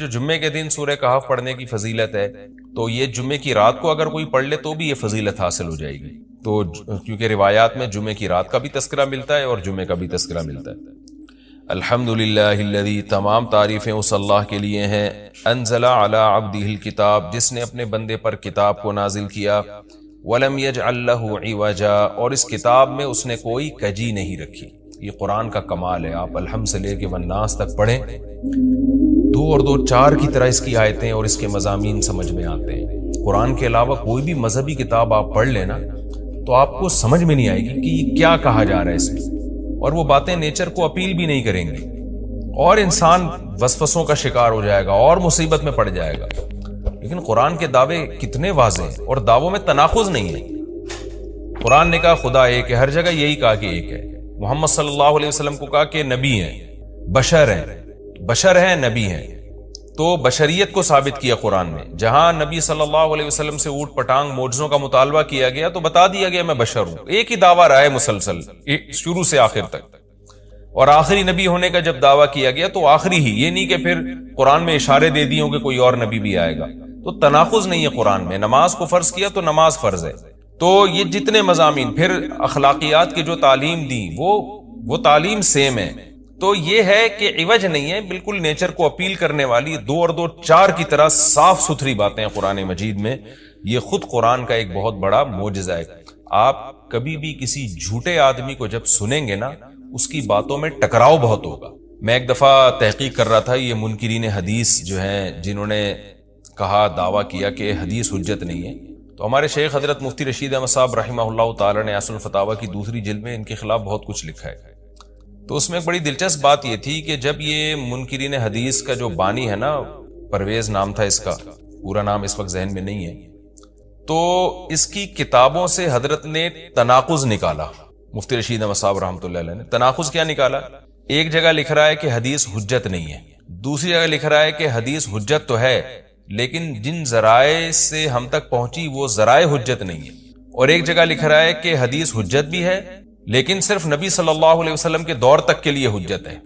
جو جمعے کے دن سورہ کہف پڑھنے کی فضیلت ہے، تو یہ جمعے کی رات کو اگر کوئی پڑھ لے تو بھی یہ فضیلت حاصل ہو جائے گی۔ تو کیونکہ روایات میں جمعے کی رات کا بھی تذکرہ ملتا ہے اور جمعے کا بھی تذکرہ ملتا ہے۔ الحمدللہ الذی، تمام تعریفیں اس اللہ کے لیے ہیں، انزل علی عبدہ الکتاب، جس نے اپنے بندے پر کتاب کو نازل کیا، ولم یجعل لہ عوجا، اور اس کتاب میں اس نے کوئی کجی نہیں رکھی۔ یہ قرآن کا کمال ہے۔ آپ الحمد سے لے کے والناس تک پڑھیں، دو اور دو چار کی طرح اس کی آیتیں اور اس کے مضامین سمجھ میں آتے ہیں۔ قرآن کے علاوہ کوئی بھی مذہبی کتاب آپ پڑھ لینا تو آپ کو سمجھ میں نہیں آئے گی کہ یہ کیا کہا جا رہا ہے اس میں، اور وہ باتیں نیچر کو اپیل بھی نہیں کریں گی، اور انسان وسوسوں کا شکار ہو جائے گا اور مصیبت میں پڑ جائے گا۔ لیکن قرآن کے دعوے کتنے واضح ہیں، اور دعووں میں تناقض نہیں ہے۔ قرآن نے کہا خدا ایک ہے، ہر جگہ یہی کہا کہ ایک ہے۔ محمد صلی اللہ علیہ وسلم کو کہا کہ نبی ہیں، بشر ہیں، نبی ہیں، تو بشریت کو ثابت کیا قرآن میں۔ جہاں نبی صلی اللہ علیہ وسلم سے اوٹ پٹانگ معجزوں کا مطالبہ کیا گیا تو بتا دیا گیا میں بشر ہوں۔ ایک ہی دعویٰ رہا ہے مسلسل شروع سے آخر تک، اور آخری نبی ہونے کا جب دعویٰ کیا گیا تو آخری ہی، یہ نہیں کہ پھر قرآن میں اشارے دے دیے ہوں کہ کوئی اور نبی بھی آئے گا۔ تو تناقض نہیں ہے قرآن میں۔ نماز کو فرض کیا تو نماز فرض ہے۔ تو یہ جتنے مضامین، پھر اخلاقیات کی جو تعلیم دی وہ تعلیم سیم ہے۔ تو یہ ہے کہ عوج نہیں ہے، بالکل نیچر کو اپیل کرنے والی دو اور دو چار کی طرح صاف ستھری باتیں ہیں قرآن مجید میں۔ یہ خود قرآن کا ایک بہت بڑا معجزہ ہے۔ آپ کبھی بھی کسی جھوٹے آدمی کو جب سنیں گے نا، اس کی باتوں میں ٹکراؤ بہت ہوگا۔ میں ایک دفعہ تحقیق کر رہا تھا، یہ منکرین حدیث جو ہیں، جنہوں نے کہا، دعویٰ کیا کہ حدیث حجت نہیں ہے، تو ہمارے شیخ حضرت مفتی رشید احمد صاحب رحمہ اللہ تعالی نے اصل الفتاوی کی دوسری جلد میں ان کے خلاف بہت کچھ لکھا ہے۔ تو اس میں ایک بڑی دلچسپ بات یہ تھی کہ جب یہ منکرین حدیث کا جو بانی ہے نا، پرویز نام تھا اس کا، پورا نام اس وقت ذہن میں نہیں ہے، تو اس کی کتابوں سے حضرت نے تناقض نکالا۔ مفتی رشید احمد صاحب رحمۃ اللہ علیہ نے تناقض کیا نکالا؟ ایک جگہ لکھ رہا ہے کہ حدیث حجت نہیں ہے، دوسری جگہ لکھ رہا ہے کہ حدیث حجت تو ہے لیکن جن ذرائع سے ہم تک پہنچی وہ ذرائع حجت نہیں ہے، اور ایک جگہ لکھ رہا ہے کہ حدیث حجت بھی ہے لیکن صرف نبی صلی اللہ علیہ وسلم کے دور تک کے لیے حجت ہے،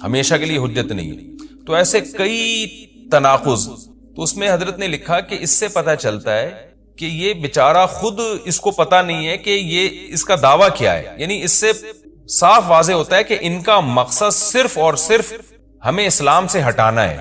ہمیشہ کے لیے حجت نہیں ہے۔ تو ایسے کئی تناقض۔ تو اس میں حضرت نے لکھا کہ اس سے پتہ چلتا ہے کہ یہ بیچارہ خود اس کو پتہ نہیں ہے کہ یہ اس کا دعویٰ کیا ہے، یعنی اس سے صاف واضح ہوتا ہے کہ ان کا مقصد صرف اور صرف ہمیں اسلام سے ہٹانا ہے،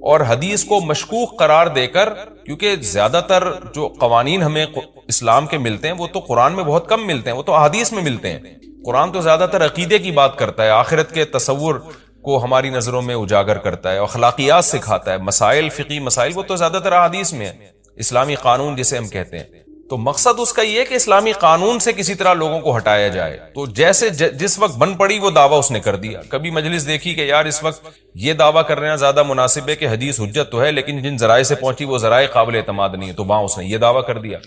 اور حدیث کو مشکوک قرار دے کر، کیونکہ زیادہ تر جو قوانین ہمیں اسلام کے ملتے ہیں وہ تو قرآن میں بہت کم ملتے ہیں، وہ تو احادیث میں ملتے ہیں۔ قرآن تو زیادہ تر عقیدے کی بات کرتا ہے، آخرت کے تصور کو ہماری نظروں میں اجاگر کرتا ہے، اخلاقیات سکھاتا ہے، مسائل، فقہی مسائل، وہ تو زیادہ تر احادیث میں ہے، اسلامی قانون جسے ہم کہتے ہیں۔ تو مقصد اس کا یہ ہے کہ اسلامی قانون سے کسی طرح لوگوں کو ہٹایا جائے۔ تو جیسے جس وقت بن پڑی وہ دعویٰ اس نے کر دیا۔ کبھی مجلس دیکھی کہ یار اس وقت یہ دعویٰ کرنا زیادہ مناسب ہے کہ حدیث حجت تو ہے لیکن جن ذرائع سے پہنچی وہ ذرائع قابل اعتماد نہیں ہے، تو وہاں اس نے یہ دعویٰ کر دیا۔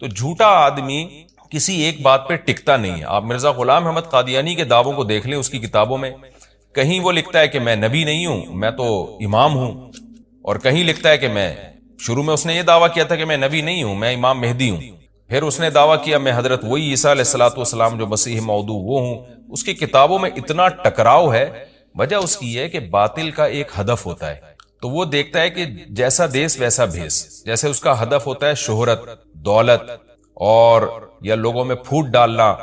تو جھوٹا آدمی کسی ایک بات پہ ٹکتا نہیں ہے۔ آپ مرزا غلام احمد قادیانی کے دعووں کو دیکھ لیں، اس کی کتابوں میں کہیں وہ لکھتا ہے کہ میں نبی نہیں ہوں، میں تو امام ہوں، اور کہیں لکھتا ہے کہ میں، شروع میں اس نے یہ دعویٰ کیا تھا کہ میں نبی نہیں ہوں، میں امام مہدی ہوں، پھر اس نے دعویٰ کیا میں حضرت وہی عیسیٰ علیہ الصلوۃ والسلام جو مسیح موعود وہ ہوں۔ اس کی کتابوں میں اتنا ٹکراؤ ہے، وجہ اس کی ہے کہ باطل کا ایک ہدف ہوتا ہے، تو وہ دیکھتا ہے کہ جیسا دیس ویسا بھیس۔ جیسے اس کا ہدف ہوتا ہے شہرت، دولت، اور یا لوگوں میں پھوٹ ڈالنا،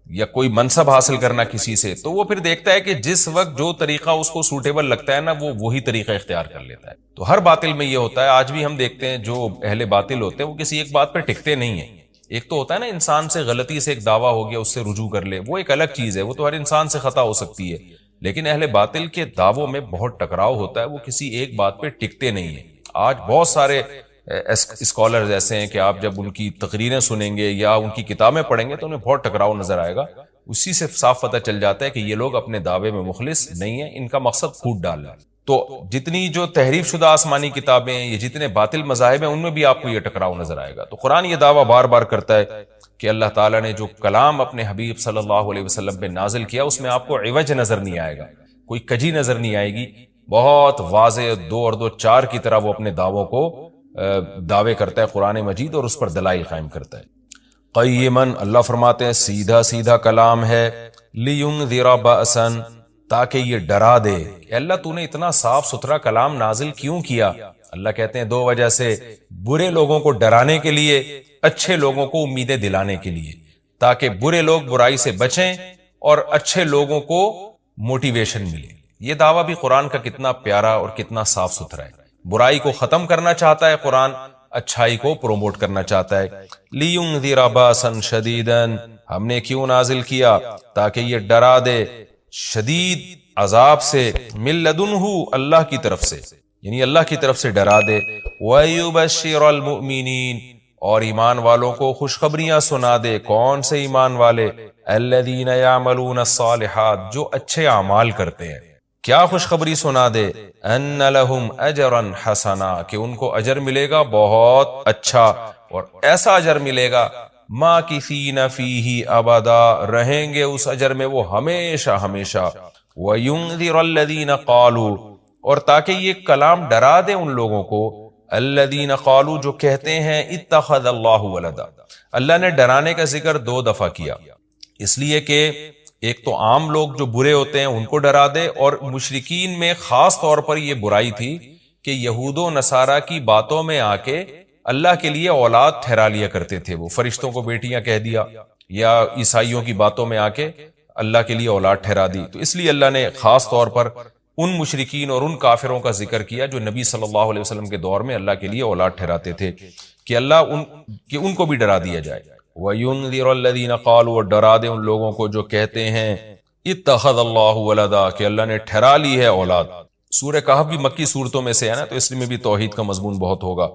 یا کوئی منصب حاصل کرنا کسی سے، تو وہ پھر دیکھتا ہے کہ جس وقت جو طریقہ اس کو سوٹیبل لگتا ہے نا، وہ وہی طریقہ اختیار کر لیتا ہے۔ تو ہر باطل میں یہ ہوتا ہے۔ آج بھی ہم دیکھتے ہیں جو اہل باطل ہوتے ہیں وہ کسی ایک بات پہ ٹکتے نہیں ہیں۔ ایک تو ہوتا ہے نا انسان سے غلطی سے ایک دعویٰ ہو گیا، اس سے رجوع کر لے، وہ ایک الگ چیز ہے، وہ تو ہر انسان سے خطا ہو سکتی ہے، لیکن اہل باطل کے دعووں میں بہت ٹکراؤ ہوتا ہے، وہ کسی ایک بات پہ ٹکتے نہیں ہیں۔ آج بہت سارے اسکالرز ایسے ہیں کہ آپ جب ان کی تقریریں سنیں گے یا ان کی کتابیں پڑھیں گے تو انہیں بہت ٹکراؤ نظر آئے گا۔ اسی سے صاف پتہ چل جاتا ہے کہ یہ لوگ اپنے دعوے میں مخلص نہیں ہیں، ان کا مقصد پھوٹ ڈالنا ہے۔ تو جتنی جو تحریف شدہ آسمانی کتابیں ہیں، یہ جتنے باطل مذاہب ہیں، ان میں بھی آپ کو یہ ٹکراؤ نظر آئے گا۔ تو قرآن یہ دعویٰ بار بار کرتا ہے کہ اللہ تعالیٰ نے جو کلام اپنے حبیب صلی اللہ علیہ وسلم پہ نازل کیا، اس میں آپ کو عوج نظر نہیں آئے گا، کوئی کجی نظر نہیں آئے گی، بہت واضح دو اور دو چار کی طرح وہ اپنے دعووں کو دعوے کرتا ہے قرآن مجید، اور اس پر دلائل قائم کرتا ہے۔ قیماً، اللہ فرماتے ہیں سیدھا سیدھا کلام ہے، لینذر بأسا، تاکہ یہ ڈرا دے کہ اللہ تو نے اتنا صاف ستھرا کلام نازل کیوں کیا. اللہ کہتے ہیں دو وجہ سے، برے لوگوں کو ڈرانے کے لیے، اچھے لوگوں کو امیدیں دلانے کے لیے، تاکہ برے لوگ برائی سے بچیں اور اچھے لوگوں کو موٹیویشن ملے. یہ دعویٰ بھی قرآن کا کتنا پیارا اور کتنا صاف ستھرا ہے. برائی کو ختم کرنا چاہتا ہے قرآن، اچھائی کو پروموٹ کرنا چاہتا ہے. لِيُنذِرَ بَأْسًا شَدِيدًا، ہم نے کیوں نازل کیا؟ تاکہ یہ ڈرا دے شدید عذاب سے، مِن لَدُنْهُ، اللہ کی طرف سے، یعنی اللہ کی طرف سے ڈرا دے. وَيُبَشِّرَ الْمُؤْمِنِينَ، اور ایمان والوں کو خوشخبریاں سنا دے. کون سے ایمان والے؟ الَّذِينَ يَعْمَلُونَ الصَّالِحَاتِ، جو اچھے اعمال کرتے ہیں. کیا خوشخبری سنا دے؟ ان لہم اجرا حسنا، کہ ان کو اجر ملے گا بہت اچھا، اور ایسا اجر ملے گا ماکثین فیہ ابدا، رہیں گے اس اجر میں وہ ہمیشہ ہمیشہ. وینذر الذین قالوا، اور تاکہ یہ کلام ڈرا دے ان لوگوں کو، الذین قالوا، جو کہتے ہیں اتخذ اللہ ولدا. اللہ نے ڈرانے کا ذکر 2 دفعہ کیا، اس لیے کہ ایک تو عام لوگ جو برے ہوتے ہیں ان کو ڈرا دے، اور مشرکین میں خاص طور پر یہ برائی تھی کہ یہود و نصارہ کی باتوں میں آ کے اللہ کے لیے اولاد ٹھہرا لیا کرتے تھے. وہ فرشتوں کو بیٹیاں کہہ دیا، یا عیسائیوں کی باتوں میں آ کے اللہ کے لیے اولاد ٹھہرا دی. تو اس لیے اللہ نے خاص طور پر ان مشرکین اور ان کافروں کا ذکر کیا جو نبی صلی اللہ علیہ وسلم کے دور میں اللہ کے لیے اولاد ٹھہراتے تھے، کہ اللہ ان کو بھی ڈرا دیا جائے. وَيُنذِرَ الَّذِينَ قَالُوا، اور ڈرا دے ان لوگوں کو جو کہتے ہیں اتخذ اللہ ولدا، کہ اللہ نے ٹھہرا لی ہے اولاد. سورہ کہف بھی مکی صورتوں میں سے ہے نا، تو اس میں بھی توحید کا مضمون بہت ہوگا.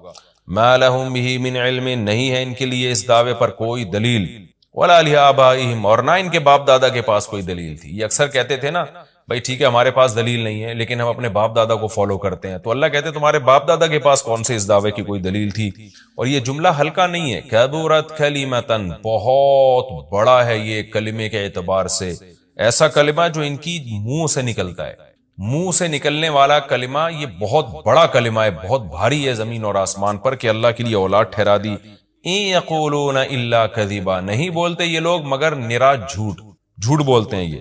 مَا لَهُم بِهِ مِنْ عِلْمٍ، نہیں ہے ان کے لیے اس دعوے پر کوئی دلیل. وَلَا لِآبَائِهِمْ، اور نہ ان کے باپ دادا کے پاس کوئی دلیل تھی. یہ اکثر کہتے تھے نا، بھائی ٹھیک ہے ہمارے پاس دلیل نہیں ہے لیکن ہم اپنے باپ دادا کو فالو کرتے ہیں. تو اللہ کہتے تمہارے باپ دادا کے پاس کون سے اس دعوے کی کوئی دلیل تھی؟ اور یہ جملہ ہلکا نہیں ہے. کبرت کلمتن، بہت بڑا ہے یہ کلمے کے اعتبار سے. ایسا کلمہ جو ان کی منہ سے نکلتا ہے، منہ سے نکلنے والا کلمہ، یہ بہت بڑا کلمہ ہے، بہت بھاری ہے زمین اور آسمان پر، کہ اللہ کے لیے اولاد ٹھہرا دی. ان یقولون الا کذبا، نہیں بولتے یہ لوگ مگر نرا جھوٹ بولتے ہیں یہ.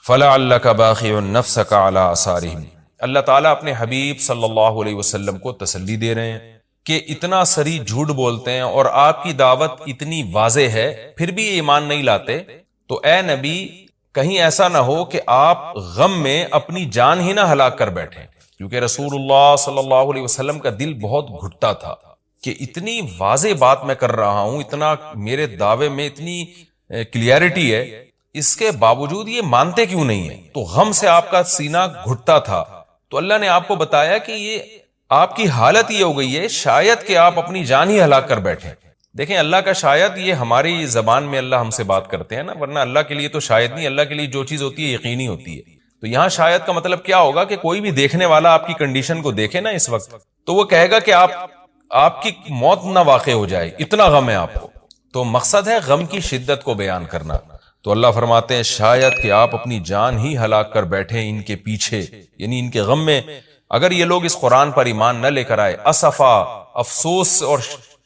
فلعلک باخع نفسک علی آثارہم، اللہ تعالیٰ اپنے حبیب صلی اللہ علیہ وسلم کو تسلی دے رہے ہیں کہ اتنا سری جھوٹ بولتے ہیں اور آپ کی دعوت اتنی واضح ہے پھر بھی ایمان نہیں لاتے. تو اے نبی، کہیں ایسا نہ ہو کہ آپ غم میں اپنی جان ہی نہ ہلاک کر بیٹھیں، کیونکہ رسول اللہ صلی اللہ علیہ وسلم کا دل بہت گھٹتا تھا کہ اتنی واضح بات میں کر رہا ہوں، اتنا میرے دعوے میں اتنی کلیئرٹی ہے، اس کے باوجود یہ مانتے کیوں نہیں ہیں؟ تو غم سے آپ کا سینہ گھٹتا تھا. تو اللہ نے آپ کو بتایا کہ یہ آپ کی حالت یہ ہو گئی ہے شاید کہ آپ اپنی جان ہی ہلاک کر بیٹھیں. دیکھیں اللہ کا شاید یہ ہماری زبان میں اللہ ہم سے بات کرتے ہیں نا، ورنہ اللہ کے لیے تو شاید نہیں، اللہ کے لیے جو چیز ہوتی ہے یقینی ہوتی ہے. تو یہاں شاید کا مطلب کیا ہوگا کہ کوئی بھی دیکھنے والا آپ کی کنڈیشن کو دیکھے نا اس وقت، تو وہ کہے گا کہ آپ کی موت نہ واقع ہو جائے، اتنا غم ہے آپ کو. تو مقصد ہے غم کی شدت کو بیان کرنا. تو اللہ فرماتے ہیں شاید کہ آپ اپنی جان ہی ہلاک کر بیٹھے ان کے پیچھے، یعنی ان کے غم میں. اگر یہ لوگ اس قرآن پر ایمان نہ لے کر آئے، اسفا، افسوس اور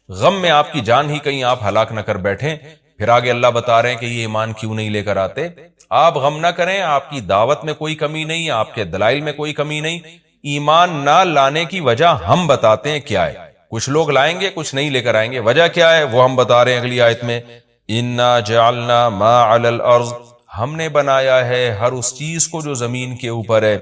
غم میں آپ کی جان ہی کہیں آپ ہلاک نہ کر بیٹھیں. پھر آگے اللہ بتا رہے ہیں کہ یہ ایمان کیوں نہیں لے کر آتے. آپ غم نہ کریں، آپ کی دعوت میں کوئی کمی نہیں، آپ کے دلائل میں کوئی کمی نہیں. ایمان نہ لانے کی وجہ ہم بتاتے ہیں کیا ہے. کچھ لوگ لائیں گے، کچھ نہیں لے کر آئیں گے. وجہ کیا ہے وہ ہم بتا رہے ہیں اگلی آیت میں. انا جعلنا ما علی الارض، ہم نے بنایا ہے ہر اس چیز کو جو زمین کے اوپر ہے،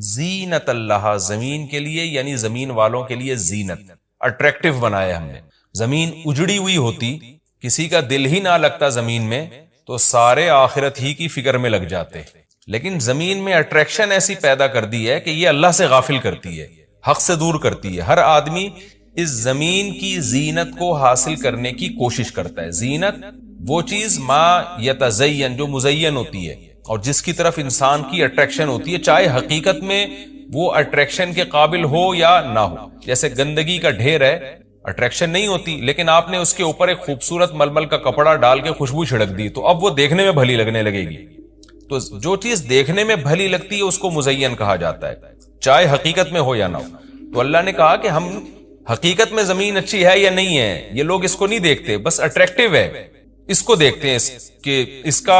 زینت اللہ، زمین کے لیے، یعنی زمین والوں کے لیے زینت، اٹریکٹیو بنایا ہم نے. زمین اجڑی ہوئی ہوتی، کسی کا دل ہی نہ لگتا زمین میں، تو سارے آخرت ہی کی فکر میں لگ جاتے. لیکن زمین میں اٹریکشن ایسی پیدا کر دی ہے کہ یہ اللہ سے غافل کرتی ہے، حق سے دور کرتی ہے. ہر آدمی اس زمین کی زینت کو حاصل کرنے کی کوشش کرتا ہے. زینت وہ چیز ما یتزین، جو مزین ہوتی ہے اور جس کی طرف انسان کی اٹریکشن ہوتی ہے، چاہے حقیقت میں وہ اٹریکشن کے قابل ہو یا نہ ہو. جیسے گندگی کا ڈھیر ہے، اٹریکشن نہیں ہوتی، لیکن آپ نے اس کے اوپر ایک خوبصورت ململ کا کپڑا ڈال کے خوشبو چھڑک دی تو اب وہ دیکھنے میں بھلی لگنے لگے گی. تو جو چیز دیکھنے میں بھلی لگتی ہے اس کو مزین کہا جاتا ہے، چاہے حقیقت میں ہو یا نہ ہو. تو اللہ نے کہا کہ ہم حقیقت میں زمین اچھی ہے یا نہیں ہے، یہ لوگ اس کو نہیں دیکھتے، بس اٹریکٹیو ہے. اس کو دیکھتے ہیں کہ اس کا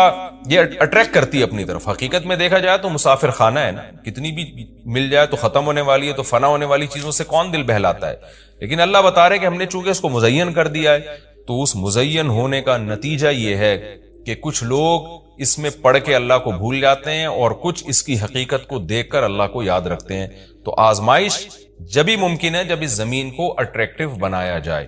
یہ اٹریکٹ کرتی ہے اپنی طرف. حقیقت میں دیکھا جائے تو مسافر خانہ ہے نا, کتنی بھی مل جائے تو ختم ہونے والی ہے, تو فنا ہونے والی چیزوں سے کون دل بہلاتا ہے. لیکن اللہ بتا رہے کہ ہم نے چونکہ اس کو مزین کر دیا ہے, تو اس مزین ہونے کا نتیجہ یہ ہے کہ کچھ لوگ اس میں پڑھ کے اللہ کو بھول جاتے ہیں اور کچھ اس کی حقیقت کو دیکھ کر اللہ کو یاد رکھتے ہیں. تو آزمائش جبھی ممکن ہے جب اس زمین کو اٹریکٹیو بنایا جائے.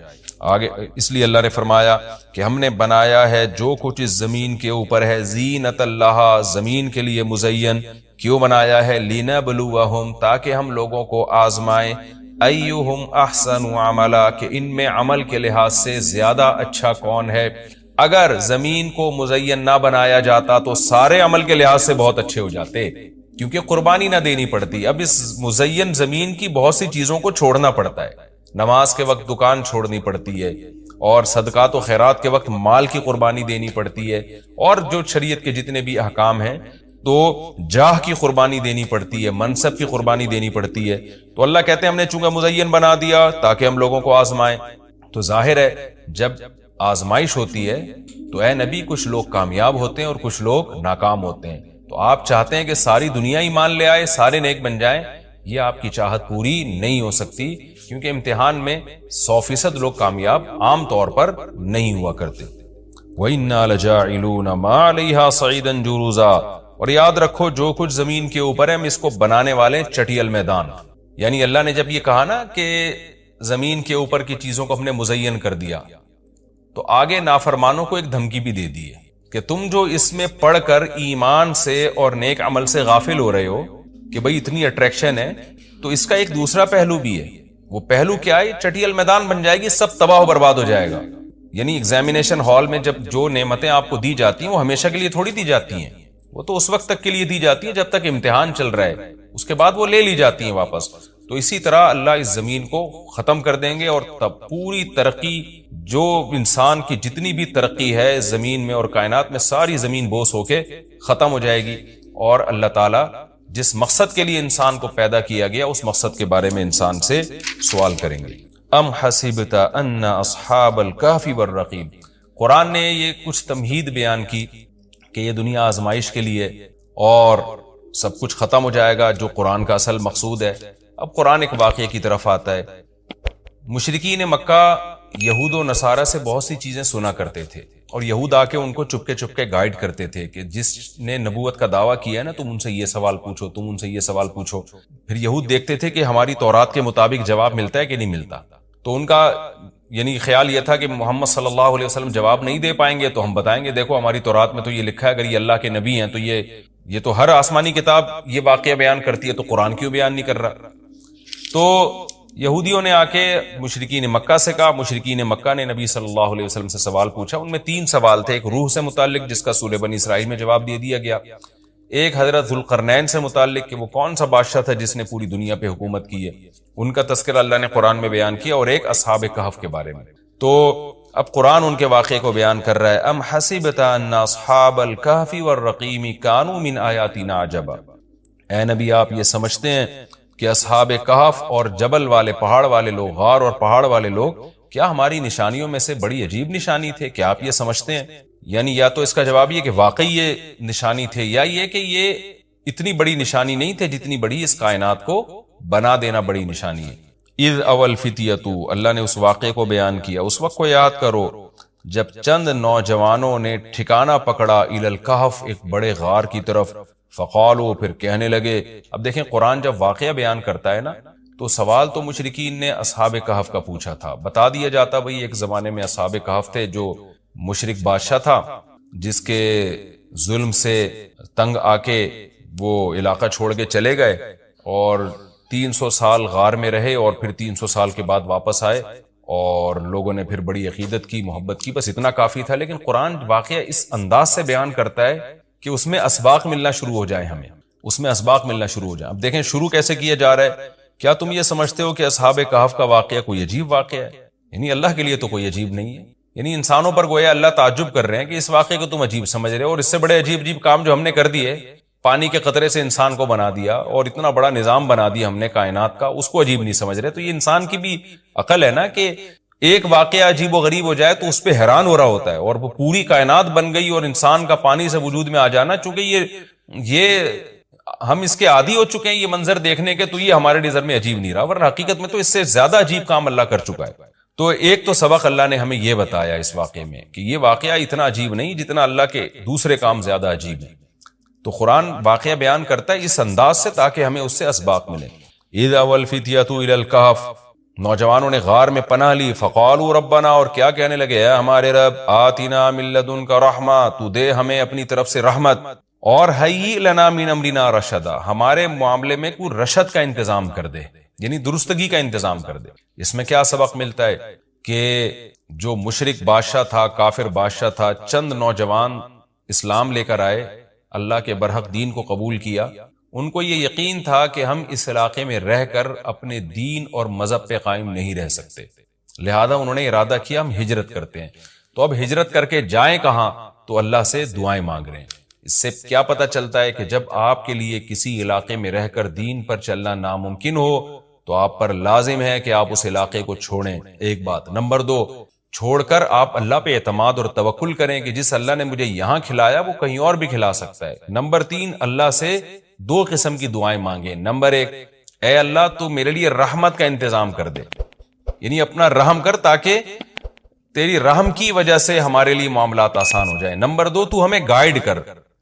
آگے اس لیے اللہ نے فرمایا کہ ہم نے بنایا ہے جو کچھ اس زمین کے اوپر ہے زینت اللہ, زمین کے لیے مزین. کیوں بنایا ہے؟ لنبلوہم, تاکہ ہم لوگوں کو آزمائیں, ایہم احسن عملا, کہ ان میں عمل کے لحاظ سے زیادہ اچھا کون ہے. اگر زمین کو مزین نہ بنایا جاتا تو سارے عمل کے لحاظ سے بہت اچھے ہو جاتے, کیونکہ قربانی نہ دینی پڑتی. اب اس مزین زمین کی بہت سی چیزوں کو چھوڑنا پڑتا ہے. نماز کے وقت دکان چھوڑنی پڑتی ہے, اور صدقات و خیرات کے وقت مال کی قربانی دینی پڑتی ہے, اور جو شریعت کے جتنے بھی احکام ہیں تو جاہ کی قربانی دینی پڑتی ہے, منصب کی قربانی دینی پڑتی ہے. تو اللہ کہتے ہیں ہم نے چونکہ مزین بنا دیا تاکہ ہم لوگوں کو آزمائیں. تو ظاہر ہے جب آزمائش ہوتی ہے تو اے نبی کچھ لوگ کامیاب ہوتے ہیں اور کچھ لوگ ناکام ہوتے ہیں. تو آپ چاہتے ہیں کہ ساری دنیا ایمان لے آئے, سارے نیک بن جائیں, یہ آپ کی چاہت پوری نہیں ہو سکتی, کیونکہ امتحان میں 100% لوگ کامیاب عام طور پر نہیں ہوا کرتے. وَإِنَّا لَجَاعِلُونَ مَا عَلَيْهَا صَعِيدًا جُرُوزًا, اور یاد رکھو جو کچھ زمین کے اوپر ہے ہم اس کو بنانے والے چٹیل میدان. یعنی اللہ نے جب یہ کہا نا کہ زمین کے اوپر کی چیزوں کو ہم نے مزین کر دیا, تو آگے نافرمانوں کو ایک دھمکی بھی دے دی ہے کہ تم جو اس میں پڑھ کر ایمان سے اور نیک عمل سے غافل ہو رہے ہو کہ بھئی اتنی اٹریکشن ہے, تو اس کا ایک دوسرا پہلو بھی ہے. وہ پہلو کیا ہے؟ چٹیل میدان بن جائے گی, سب تباہ و برباد ہو جائے گا. یعنی ایگزامینیشن ہال میں جب جو نعمتیں آپ کو دی جاتی ہیں وہ ہمیشہ کے لیے تھوڑی دی جاتی ہیں, وہ تو اس وقت تک کے لیے دی جاتی ہیں جب تک امتحان چل رہا ہے, اس کے بعد وہ لے لی جاتی ہیں واپس. تو اسی طرح اللہ اس زمین کو ختم کر دیں گے, اور تب پوری ترقی, جو انسان کی جتنی بھی ترقی ہے زمین میں اور کائنات میں, ساری زمین بوس ہو کے ختم ہو جائے گی. اور اللہ تعالیٰ جس مقصد کے لیے انسان کو پیدا کیا گیا اس مقصد کے بارے میں انسان سے سوال کریں گے. ام حسبت ان اصحاب الکہف والرقیم, قرآن نے یہ کچھ تمہید بیان کی کہ یہ دنیا آزمائش کے لیے اور سب کچھ ختم ہو جائے گا, جو قرآن کا اصل مقصود ہے. اب قرآن ایک واقعے کی طرف آتا ہے. مشرکین مکہ یہود و نصارہ سے بہت سی چیزیں سنا کرتے تھے, اور یہود آ کے ان کو چپکے چپکے گائیڈ کرتے تھے کہ جس نے نبوت کا دعویٰ کیا ہے نا, تم ان سے یہ سوال پوچھو, تم ان سے یہ سوال پوچھو. پھر یہود دیکھتے تھے کہ ہماری تورات کے مطابق جواب ملتا ہے کہ نہیں ملتا. تو ان کا یعنی خیال یہ تھا کہ محمد صلی اللہ علیہ وسلم جواب نہیں دے پائیں گے تو ہم بتائیں گے دیکھو ہماری تورات میں تو یہ لکھا ہے, اگر یہ اللہ کے نبی ہیں تو یہ تو ہر آسمانی کتاب یہ واقعہ بیان کرتی ہے, تو قرآن کیوں بیان نہیں کر رہا. تو یہودیوں نے آ کے مشرکین مکہ سے کہا, مشرکین مکہ نے نبی صلی اللہ علیہ وسلم سے سوال پوچھا. ان میں 3 سوال تھے. ایک روح سے متعلق جس کا سورہ بنی اسرائیل میں جواب دے دیا گیا, ایک حضرت ذوالقرنین سے متعلق کہ وہ کون سا بادشاہ تھا جس نے پوری دنیا پہ حکومت کی ہے, ان کا تذکرہ اللہ نے قرآن میں بیان کیا, اور ایک اصحاب کہف کے بارے میں. تو اب قرآن ان کے واقعے کو بیان کر رہا ہے. ام حسبت ان اصحاب الکہف والرقیم کانوا من آیاتنا عجبا, اے نبی آپ یہ سمجھتے ہیں کہ اصحاب کہف اور جبل والے, پہاڑ والے لوگ, غار اور پہاڑ والے لوگ کیا ہماری نشانیوں میں سے بڑی عجیب نشانی تھے؟ کیا آپ یہ سمجھتے ہیں؟ یعنی یا تو اس کا جواب یہ کہ واقعی یہ نشانی تھے, یا یہ کہ یہ اتنی بڑی نشانی نہیں تھے جتنی بڑی اس کائنات کو بنا دینا بڑی نشانی ہے. اذ اول فتیتو, اللہ نے اس واقعے کو بیان کیا, اس وقت کو یاد کرو جب چند نوجوانوں نے ٹھکانہ پکڑا الی الکہف, ایک بڑے غار کی طرف, فقالو, پھر کہنے لگے. اب دیکھیں قرآن جب واقعہ بیان کرتا ہے نا, تو سوال تو مشرکین نے اصحاب کہف کا پوچھا تھا, بتا دیا جاتا بھئی ایک زمانے میں اصحاب کہف تھے جو مشرک بادشاہ تھا جس کے ظلم سے تنگ آ کے وہ علاقہ چھوڑ کے چلے گئے, اور 300 سال غار میں رہے, اور پھر 300 سال کے بعد واپس آئے, اور لوگوں نے پھر بڑی عقیدت کی, محبت کی, بس اتنا کافی تھا. لیکن قرآن واقعہ اس انداز سے بیان کرتا ہے کہ اس میں اسباق ملنا شروع ہو جائے, ہمیں اس میں اسباق ملنا شروع ہو جائے. اب دیکھیں شروع کیسے کیا جا رہا ہے. کیا تم یہ سمجھتے ہو کہ اصحاب کہف کا واقعہ کوئی عجیب واقعہ ہے؟ یعنی اللہ کے لیے تو کوئی عجیب نہیں ہے. یعنی انسانوں پر گویا اللہ تعجب کر رہے ہیں کہ اس واقعے کو تم عجیب سمجھ رہے ہو, اور اس سے بڑے عجیب عجیب کام جو ہم نے کر دیے, پانی کے قطرے سے انسان کو بنا دیا, اور اتنا بڑا نظام بنا دیا ہم نے کائنات کا, اس کو عجیب نہیں سمجھ رہے. تو یہ انسان کی بھی عقل ہے نا کہ ایک واقعہ عجیب و غریب ہو جائے تو اس پہ حیران ہو رہا ہوتا ہے، اور وہ پوری کائنات بن گئی اور انسان کا پانی سے وجود میں آ جانا، چونکہ یہ ہم اس کے عادی ہو چکے ہیں یہ منظر دیکھنے کے، تو یہ ہمارے نظر میں عجیب نہیں رہا، ورنہ حقیقت میں تو اس سے زیادہ عجیب کام اللہ کر چکا ہے۔ تو ایک تو سبق اللہ نے ہمیں یہ بتایا اس واقعے میں کہ یہ واقعہ اتنا عجیب نہیں جتنا اللہ کے دوسرے کام زیادہ عجیب ہیں۔ تو قرآن واقعہ بیان کرتا ہے اس انداز سے تاکہ ہمیں اس سے اسباق ملیں۔ اذا والفتیۃ الی الکہف، نوجوانوں نے غار میں پناہ لی، فقالوا ربنا، اور کیا کہنے لگے، اے ہمارے رب، آتنا من لدنک رحمہ، تو دے ہمیں اپنی طرف سے رحمت، اور ہیئ لنا من امرنا رشدا، ہمارے معاملے میں کوئی رشد کا انتظام کر دے، یعنی درستگی کا انتظام کر دے۔ اس میں کیا سبق ملتا ہے کہ جو مشرک بادشاہ تھا، کافر بادشاہ تھا، چند نوجوان اسلام لے کر آئے، اللہ کے برحق دین کو قبول کیا، ان کو یہ یقین تھا کہ ہم اس علاقے میں رہ کر اپنے دین اور مذہب پہ قائم نہیں رہ سکتے، لہذا انہوں نے ارادہ کیا ہم ہجرت کرتے ہیں۔ تو اب ہجرت کر کے جائیں کہاں؟ تو اللہ سے دعائیں مانگ رہے ہیں۔ اس سے کیا پتہ چلتا ہے کہ جب آپ کے لیے کسی علاقے میں رہ کر دین پر چلنا ناممکن ہو تو آپ پر لازم ہے کہ آپ اس علاقے کو چھوڑیں، ایک بات۔ نمبر دو، چھوڑ کر آپ اللہ پہ اعتماد اور توکل کریں کہ جس اللہ نے مجھے یہاں کھلایا وہ کہیں اور بھی کھلا سکتا ہے۔ نمبر تین، اللہ سے دو قسم کی دعائیں مانگیں۔ نمبر ایک، اے اللہ تو میرے لیے رحمت کا انتظام کر دے، یعنی اپنا رحم کر تاکہ تیری رحم کی وجہ سے ہمارے لیے معاملات آسان ہو جائیں۔ نمبر دو، تو ہمیں گائیڈ کر،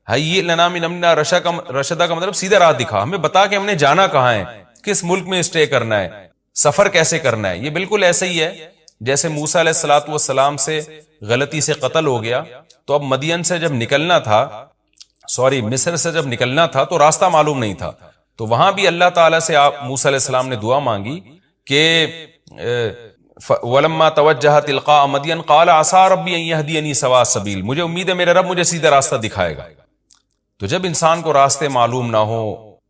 ہیئ لنا من امرنا رشدا کا مطلب سیدھا راہ دکھا، ہمیں بتا کہ ہم نے جانا کہاں ہے، کس ملک میں اسٹے کرنا ہے، سفر کیسے کرنا ہے۔ یہ بالکل ایسے ہی ہے جیسے موسیٰ علیہ الصلوۃ والسلام سے غلطی سے قتل ہو گیا، تو اب مدین سے جب نکلنا تھا، مصر سے جب نکلنا تھا تو راستہ معلوم نہیں تھا، تو وہاں بھی اللہ تعالیٰ سے موسیٰ علیہ السلام نے دعا مانگی کہ وَلَمَّا تَوَجَّهَ تِلْقَاءَ مَدْيَنَ قَالَ عَسَىٰ رَبِّي أَن يَهْدِيَنِي سَوَاءَ السَّبِيلِ، مجھے امید ہے میرے رب مجھے سیدھا راستہ دکھائے گا۔ تو جب انسان کو راستے معلوم نہ ہو،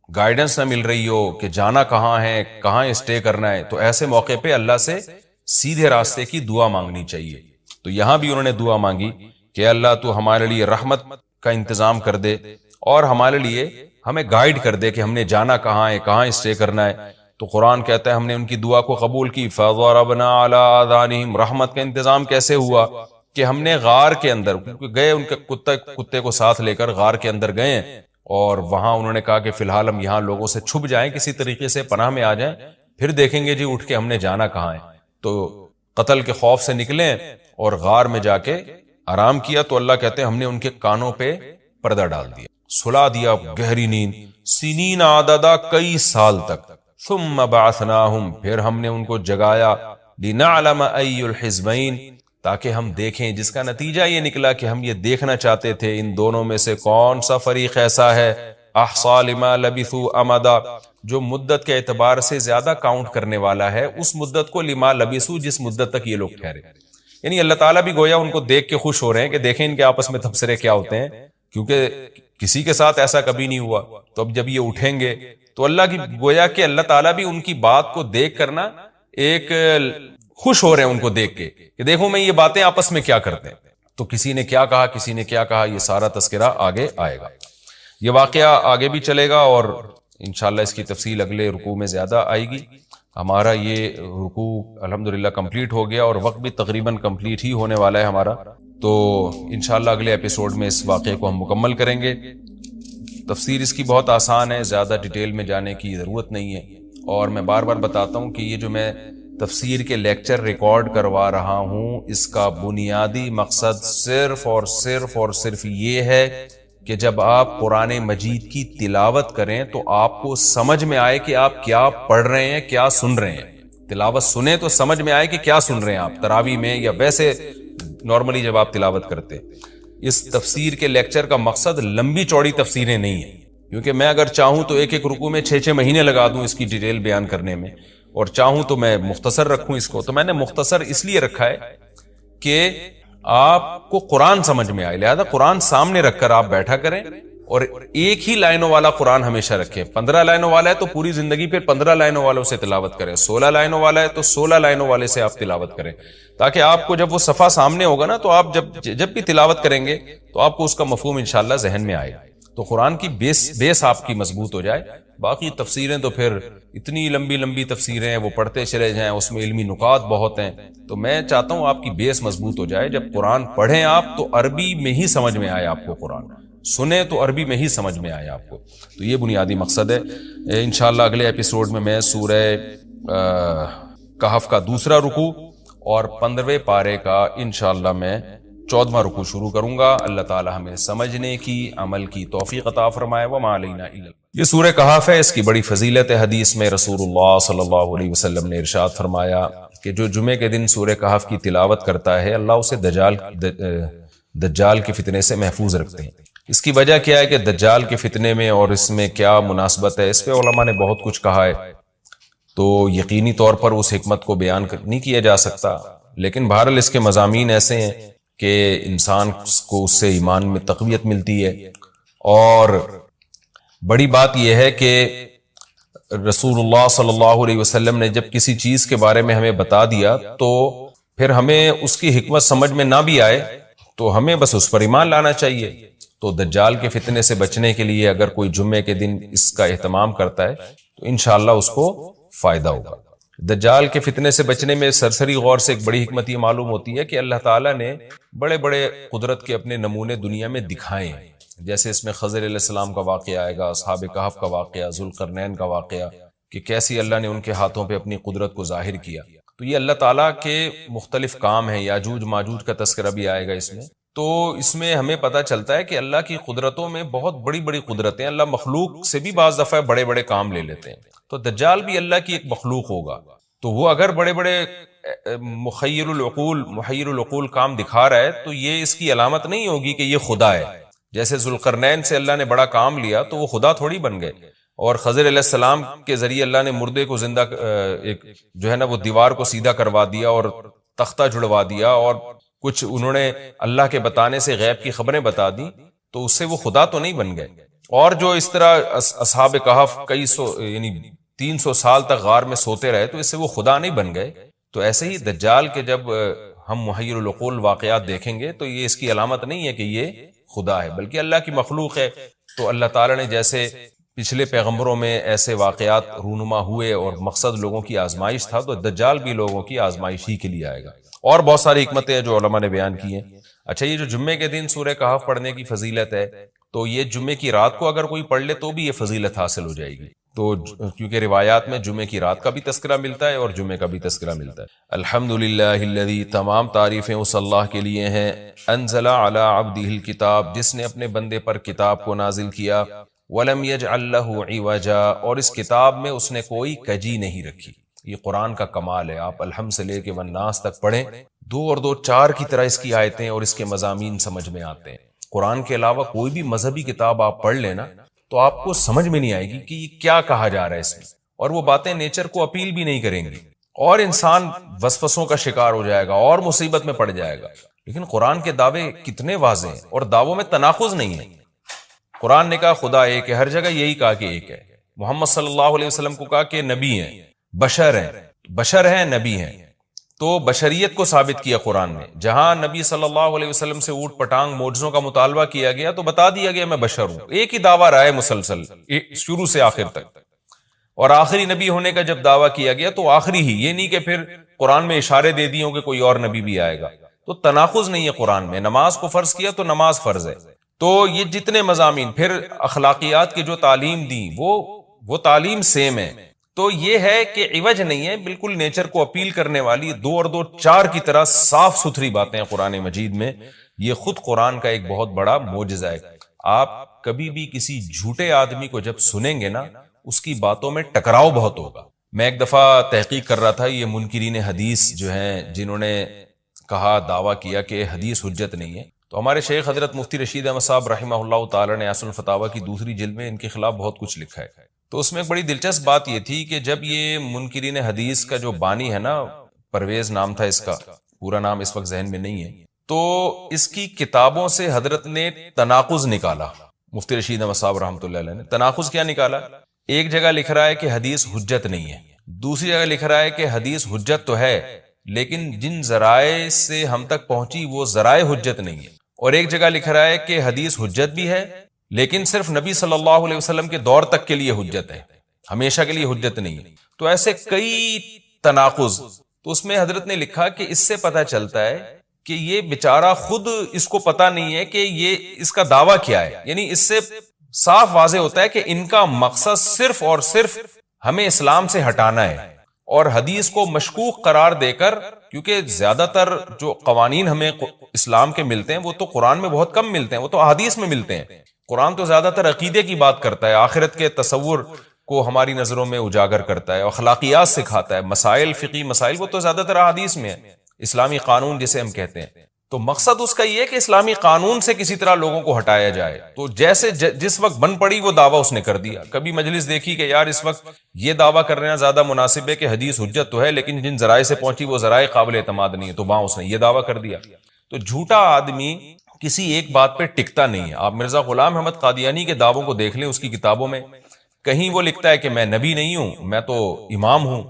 گائیڈنس نہ مل رہی ہو کہ جانا کہاں ہے، کہاں اسٹے کرنا ہے، تو ایسے موقع پہ اللہ سے سیدھے راستے کی دعا مانگنی چاہیے۔ تو یہاں بھی انہوں نے دعا مانگی کہ اللہ تو ہمارے لیے رحمت کا انتظام کر دے اور ہمارے لیے ہمیں گائیڈ کر دے کہ ہم نے جانا کہاں ہے، کہاں اسٹے کرنا ہے۔ تو قرآن کہتا ہے ہم نے ان کی دعا کو قبول کی، فَضَرَبْنَا عَلَىٰ آذَانِهِمْ، رحمت کا انتظام کیسے ہوا کہ ہم نے غار کے اندر گئے، ان کے کتے کو ساتھ لے کر غار کے اندر گئے، اور وہاں انہوں نے کہا کہ فی الحال ہم یہاں لوگوں سے چھپ جائیں، کسی طریقے سے پناہ میں آ جائیں، پھر دیکھیں گے جی اٹھ کے ہم نے جانا کہاں ہے۔ تو قتل کے خوف سے نکلے اور غار میں جا کے آرام کیا، تو اللہ کہتے ہیں ہم نے ان کے کانوں پہ پردہ ڈال دیا، سلا دیا گہری نیند، سنین عددا، کئی سال تک، ثم بعثناہم، پھر ہم نے ان کو جگایا، لنعلم ای الحزبین، تاکہ ہم دیکھیں، جس کا نتیجہ یہ نکلا کہ ہم یہ دیکھنا چاہتے تھے ان دونوں میں سے کون سا فریق ایسا ہے احصیٰ لما لبثوا امدا، جو مدت کے اعتبار سے زیادہ کاؤنٹ کرنے والا ہے اس مدت کو، لما لبثوا، جس مدت تک یہ لوگ ٹھہرے۔ یعنی اللہ تعالیٰ بھی گویا ان کو دیکھ کے خوش ہو رہے ہیں کہ دیکھیں ان کے آپس میں تبصرے کیا ہوتے ہیں، کیونکہ کسی کے ساتھ ایسا کبھی نہیں ہوا۔ تو اب جب یہ اٹھیں گے تو اللہ کی گویا کہ اللہ تعالیٰ بھی ان کی بات کو دیکھ کرنا ایک خوش ہو رہے ہیں ان کو دیکھ کے کہ دیکھو میں یہ باتیں آپس میں کیا کرتے ہیں۔ تو کسی نے کیا کہا، کسی نے کیا کہا، یہ سارا تذکرہ آگے آئے گا۔ یہ واقعہ آگے بھی چلے گا اور انشاءاللہ اس کی تفصیل اگلے رکوع میں زیادہ آئے گی۔ ہمارا یہ رکوع الحمدللہ کمپلیٹ ہو گیا اور وقت بھی تقریباً کمپلیٹ ہی ہونے والا ہے ہمارا، تو انشاءاللہ اگلے ایپیسوڈ میں اس واقعے کو ہم مکمل کریں گے۔ تفسیر اس کی بہت آسان ہے، زیادہ ڈیٹیل میں جانے کی ضرورت نہیں ہے، اور میں بار بار بتاتا ہوں کہ یہ جو میں تفسیر کے لیکچر ریکارڈ کروا رہا ہوں، اس کا بنیادی مقصد صرف اور صرف یہ ہے کہ جب آپ قرآن مجید کی تلاوت کریں تو آپ کو سمجھ میں آئے کہ آپ کیا پڑھ رہے ہیں، کیا سن رہے ہیں۔ تلاوت سنیں تو سمجھ میں آئے کہ کیا سن رہے ہیں آپ، تراویح میں یا ویسے نارملی جب آپ تلاوت کرتے۔ اس تفسیر کے لیکچر کا مقصد لمبی چوڑی تفسیریں نہیں ہیں، کیونکہ میں اگر چاہوں تو ایک رکوع میں 6 مہینے لگا دوں اس کی ڈیٹیل بیان کرنے میں، اور چاہوں تو میں مختصر رکھوں اس کو۔ تو میں نے مختصر اس لیے رکھا ہے کہ آپ کو قرآن سمجھ میں آئے، لہذا قرآن سامنے رکھ کر آپ بیٹھا کریں، اور ایک ہی لائنوں والا قرآن ہمیشہ رکھیں۔ 15 لائنوں والا ہے تو پوری زندگی پھر 15 لائنوں والوں سے تلاوت کریں، 16 لائنوں والا ہے تو 16 لائنوں والے سے آپ تلاوت کریں، تاکہ آپ کو جب وہ صفحہ سامنے ہوگا نا تو آپ جب بھی تلاوت کریں گے تو آپ کو اس کا مفہوم انشاءاللہ ذہن میں آئے۔ تو قرآن کی بیس آپ کی مضبوط ہو جائے. باقی تفسیریں تو پھر اتنی لمبی لمبی تفسیریں ہیں، وہ پڑھتے چلے جائیں، اس میں علمی نکات بہت ہیں. تو میں چاہتا ہوں آپ کی بیس مضبوط ہو جائے. جب قرآن پڑھیں آپ تو عربی میں ہی سمجھ میں آئے آپ کو، قرآن سنیں تو عربی میں ہی سمجھ میں آئے آپ کو. تو یہ بنیادی مقصد ہے. انشاءاللہ اگلے ایپیسوڈ میں سورہ کہف کا دوسرا رکوع اور 15ویں پارے کا انشاءاللہ میں 14واں رکوع شروع کروں گا. اللہ تعالی ہمیں سمجھنے کی، عمل کی توفیق عطا فرمائے. وما علینا الا البلاغ. یہ سورہ کہف ہے، اس کی بڑی فضیلت ہے. حدیث میں رسول اللہ صلی اللہ علیہ وسلم نے ارشاد فرمایا کہ جو جمعے کے دن سورہ کہف کی تلاوت کرتا ہے اللہ اسے دجال کے فتنے سے محفوظ رکھتے ہیں. اس کی وجہ کیا ہے کہ دجال کے فتنے میں اور اس میں کیا مناسبت ہے، اس پہ علماء نے بہت کچھ کہا ہے. تو یقینی طور پر اس حکمت کو بیان نہیں کیا جا سکتا، لیکن بہرحال اس کے مضامین ایسے ہیں کہ انسان کو اس سے ایمان میں تقویت ملتی ہے. اور بڑی بات یہ ہے کہ رسول اللہ صلی اللہ علیہ وسلم نے جب کسی چیز کے بارے میں ہمیں بتا دیا تو پھر ہمیں اس کی حکمت سمجھ میں نہ بھی آئے تو ہمیں بس اس پر ایمان لانا چاہیے. تو دجال کے فتنے سے بچنے کے لیے اگر کوئی جمعے کے دن اس کا اہتمام کرتا ہے تو انشاءاللہ اس کو فائدہ ہوگا. دجال کے فتنے سے بچنے میں سرسری غور سے ایک بڑی حکمت یہ معلوم ہوتی ہے کہ اللہ تعالیٰ نے بڑے بڑے قدرت کے اپنے نمونے دنیا میں دکھائے ہیں. جیسے اس میں خضر علیہ السلام کا واقعہ آئے گا، اصحاب کہف کا واقعہ، ذوالقرنین کا واقعہ، کہ کیسی اللہ نے ان کے ہاتھوں پہ اپنی قدرت کو ظاہر کیا. تو یہ اللہ تعالیٰ کے مختلف کام ہیں. یاجوج ماجوج کا تذکرہ بھی آئے گا اس میں. تو اس میں ہمیں پتہ چلتا ہے کہ اللہ کی قدرتوں میں بہت بڑی بڑی قدرتیں. اللہ مخلوق سے بھی بعض دفعہ بڑے بڑے کام لے لیتے ہیں. تو دجال بھی اللہ کی ایک مخلوق ہوگا. تو وہ اگر بڑے بڑے محیر العقول کام دکھا رہا ہے تو یہ اس کی علامت نہیں ہوگی کہ یہ خدا ہے. جیسے ذوالقرنین سے اللہ نے بڑا کام لیا تو وہ خدا تھوڑی بن گئے. اور خضر علیہ السلام کے ذریعے اللہ نے مردے کو زندہ ایک جو ہے نا وہ دیوار کو سیدھا کروا دیا اور تختہ جڑوا دیا، اور کچھ انہوں نے اللہ کے بتانے سے غیب کی خبریں بتا دی. تو اس سے وہ خدا تو نہیں بن گئے. اور جو اس طرح اصحاب کہف کئی سو یعنی 300 سال تک غار میں سوتے رہے تو اس سے وہ خدا نہیں بن گئے. تو ایسے ہی دجال کے جب ہم محیر العقول واقعات دیکھیں گے تو یہ اس کی علامت نہیں ہے کہ یہ خدا ہے، بلکہ اللہ کی مخلوق ہے. تو اللہ تعالیٰ نے جیسے پچھلے پیغمبروں میں ایسے واقعات رونما ہوئے اور مقصد لوگوں کی آزمائش تھا، تو دجال بھی لوگوں کی آزمائش ہی کے لیے آئے گا. اور بہت ساری حکمتیں ہیں جو علماء نے بیان کی ہیں. اچھا، یہ جو جمعے کے دن سورہ کہف پڑھنے کی فضیلت ہے تو یہ جمعے کی رات کو اگر کوئی پڑھ لے تو بھی یہ فضیلت حاصل ہو جائے گی. تو کیونکہ روایات میں جمعے کی رات کا بھی تذکرہ ملتا ہے اور جمعے کا بھی تذکرہ ملتا ہے. الحمدللہ الذی، تمام تعریفیں اس اللہ کے لیے ہیں، انزل علی عبدہ الکتاب، جس نے اپنے بندے پر کتاب کو نازل کیا، ولم یجعل لہ عوجا، اور اس کتاب میں اس نے کوئی کجی نہیں رکھی. یہ قرآن کا کمال ہے. آپ الحمد سے لے کے والناس تک پڑھیں، 2 اور 2 4 کی طرح اس کی آیتیں اور اس کے مضامین سمجھ میں آتے ہیں. قرآن کے علاوہ کوئی بھی مذہبی کتاب آپ پڑھ لینا تو آپ کو سمجھ میں نہیں آئے گی کہ یہ کیا کہا جا رہا ہے اس میں، اور وہ باتیں نیچر کو اپیل بھی نہیں کریں گی اور انسان وسوسوں کا شکار ہو جائے گا اور مصیبت میں پڑ جائے گا. لیکن قرآن کے دعوے کتنے واضح ہیں اور دعووں میں تناقض نہیں ہے. قرآن نے کہا خدا ایک ہے، ہر جگہ یہی کہا کہ ایک ہے. محمد صلی اللہ علیہ وسلم کو کہا کہ نبی ہیں، بشر ہیں نبی ہیں. تو بشریت کو ثابت کیا قرآن نے. جہاں نبی صلی اللہ علیہ وسلم سے اوٹ پٹانگ معجزوں کا مطالبہ کیا گیا تو بتا دیا گیا میں بشر ہوں. ایک ہی دعویٰ رہا ہے مسلسل شروع سے آخر تک. اور آخری نبی ہونے کا جب دعویٰ کیا گیا تو آخری ہی، یہ نہیں کہ پھر قرآن میں اشارے دے دیے ہوں کہ کوئی اور نبی بھی آئے گا. تو تناقض نہیں ہے قرآن میں. نماز کو فرض کیا تو نماز فرض ہے. تو یہ جتنے مضامین، پھر اخلاقیات کی جو تعلیم دی وہ تعلیم سیم ہے. تو یہ ہے کہ عوج نہیں ہے، بالکل نیچر کو اپیل کرنے والی 2 اور 2 4 کی طرح صاف ستھری باتیں ہیں قرآن مجید میں. یہ خود قرآن کا ایک بہت بڑا معجزہ ہے. آپ کبھی بھی کسی جھوٹے آدمی کو جب سنیں گے نا اس کی باتوں میں ٹکراؤ بہت ہوگا. میں ایک دفعہ تحقیق کر رہا تھا، یہ منکرین حدیث جو ہیں جنہوں نے کہا دعویٰ کیا کہ حدیث حجت نہیں ہے، تو ہمارے شیخ حضرت مفتی رشید احمد صاحب رحمہ اللہ تعالی نے اصل الفتاویٰ کی 2 جلد میں ان کے خلاف بہت کچھ لکھا ہے. تو اس میں ایک بڑی دلچسپ بات یہ تھی کہ جب یہ منکرین حدیث کا جو بانی ہے نا، پرویز نام تھا اس کا، پورا نام اس وقت ذہن میں نہیں ہے، تو اس کی کتابوں سے حضرت نے تناقض نکالا. مفتی رشید احمد صاحب رحمۃ اللہ علیہ نے تناقض کیا نکالا؟ ایک جگہ لکھ رہا ہے کہ حدیث حجت نہیں ہے، دوسری جگہ لکھ رہا ہے کہ حدیث حجت تو ہے لیکن جن ذرائع سے ہم تک پہنچی وہ ذرائع حجت نہیں ہے. اور ایک جگہ لکھ رہا ہے کہ حدیث حجت بھی ہے لیکن صرف نبی صلی اللہ علیہ وسلم کے دور تک کے لیے حجت ہے، ہمیشہ کے لیے حجت نہیں ہے۔ تو ایسے کئی تناقض، تو اس میں حضرت نے لکھا کہ اس سے پتہ چلتا ہے کہ یہ بیچارہ خود اس کو پتہ نہیں ہے کہ یہ اس کا دعویٰ کیا ہے، یعنی اس سے صاف واضح ہوتا ہے کہ ان کا مقصد صرف اور صرف ہمیں اسلام سے ہٹانا ہے، اور حدیث کو مشکوک قرار دے کر، کیونکہ زیادہ تر جو قوانین ہمیں اسلام کے ملتے ہیں وہ تو قرآن میں بہت کم ملتے ہیں، وہ تو احادیث میں ملتے ہیں۔ قرآن تو زیادہ تر عقیدے کی بات کرتا ہے، آخرت کے تصور کو ہماری نظروں میں اجاگر کرتا ہے، اخلاقیات سکھاتا ہے، مسائل، فقہی مسائل، وہ تو زیادہ تر احادیث میں ہے، اسلامی قانون جسے ہم کہتے ہیں۔ تو مقصد اس کا یہ ہے کہ اسلامی قانون سے کسی طرح لوگوں کو ہٹایا جائے۔ تو جیسے جس وقت بن پڑی وہ دعویٰ اس نے کر دیا۔ کبھی مجلس دیکھی کہ یار اس وقت یہ دعویٰ کر رہے ہیں زیادہ مناسب ہے کہ حدیث حجت تو ہے، لیکن جن ذرائع سے پہنچی وہ ذرائع قابل اعتماد نہیں ہے، تو وہاں اس نے یہ دعویٰ کر دیا۔ تو جھوٹا آدمی کسی ایک بات پہ ٹکتا نہیں ہے۔ آپ مرزا غلام احمد قادیانی کے دعووں کو دیکھ لیں، اس کی کتابوں میں کہیں وہ لکھتا ہے کہ میں نبی نہیں ہوں، میں تو امام ہوں،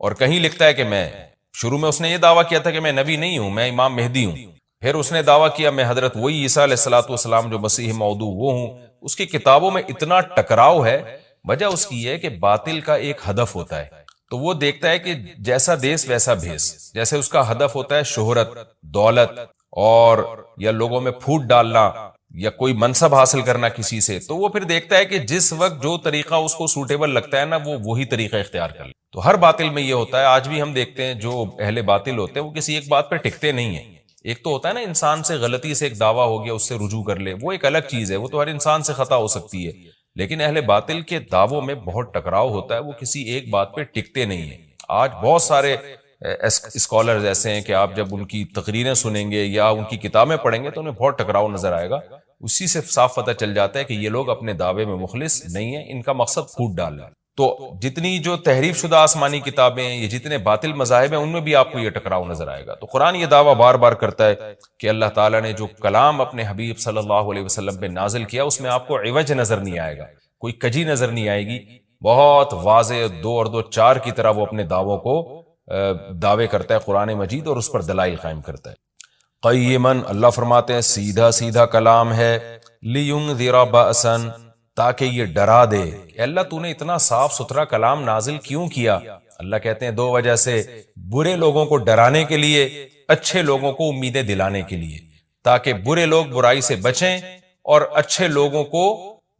اور کہیں لکھتا ہے کہ میں، شروع میں اس نے یہ دعویٰ کیا تھا کہ میں نبی نہیں ہوں، میں امام مہدی ہوں، پھر اس نے دعویٰ کیا میں حضرت وہی عیسیٰ علیہ الصلوۃ والسلام جو مسیح موعود وہ ہوں۔ اس کی کتابوں میں اتنا ٹکراؤ ہے، وجہ اس کی ہے کہ باطل کا ایک ہدف ہوتا ہے، تو وہ دیکھتا ہے کہ جیسا دیس ویسا بھیس، جیسے اس کا ہدف ہوتا ہے شہرت، دولت، اور یا لوگوں میں پھوٹ ڈالنا، یا کوئی منصب حاصل کرنا کسی سے، تو وہ پھر دیکھتا ہے کہ جس وقت جو طریقہ اس کو سوٹیبل لگتا ہے نا، وہ وہی طریقہ اختیار کر لے۔ تو ہر باطل میں یہ ہوتا ہے، آج بھی ہم دیکھتے ہیں جو اہل باطل ہوتے ہیں وہ کسی ایک بات پہ ٹکتے نہیں ہیں۔ ایک تو ہوتا ہے نا انسان سے غلطی سے ایک دعویٰ ہو گیا اس سے رجوع کر لے، وہ ایک الگ چیز ہے، وہ تو ہر انسان سے خطا ہو سکتی ہے، لیکن اہل باطل کے دعووں میں بہت ٹکراؤ ہوتا ہے، وہ کسی ایک بات پہ ٹکتے نہیں ہیں۔ آج بہت سارے اسکالرز ایسے ہیں کہ آپ جب ان کی تقریریں سنیں گے یا ان کی کتابیں پڑھیں گے تو انہیں بہت ٹکراؤ نظر آئے گا۔ اسی سے صاف پتہ چل جاتا ہے کہ یہ لوگ اپنے دعوے میں مخلص نہیں ہیں، ان کا مقصد پھوٹ ڈالنا ہے۔ تو جتنی جو تحریف شدہ آسمانی کتابیں ہیں، یہ جتنے باطل مذاہب ہیں، ان میں بھی آپ کو یہ ٹکراؤ نظر آئے گا۔ تو قرآن یہ دعویٰ بار بار کرتا ہے کہ اللہ تعالیٰ نے جو کلام اپنے حبیب صلی اللہ علیہ وسلم پہ نازل کیا، اس میں آپ کو عوج نظر نہیں آئے گا، کوئی کجی نظر نہیں آئے گی، بہت واضح 2 اور 2 4 کی طرح وہ اپنے دعووں کو دعوے کرتا ہے قرآن مجید، اور اس پر دلائل قائم کرتا ہے۔ قیمن، اللہ فرماتے ہیں سیدھا سیدھا کلام ہے، لینذر بأسا، تاکہ یہ ڈرا دے۔ کہ اللہ تو نے اتنا صاف ستھرا کلام نازل کیوں کیا؟ اللہ کہتے ہیں 2 وجہ سے، برے لوگوں کو ڈرانے کے لیے، اچھے لوگوں کو امیدیں دلانے کے لیے، تاکہ برے لوگ برائی سے بچیں اور اچھے لوگوں کو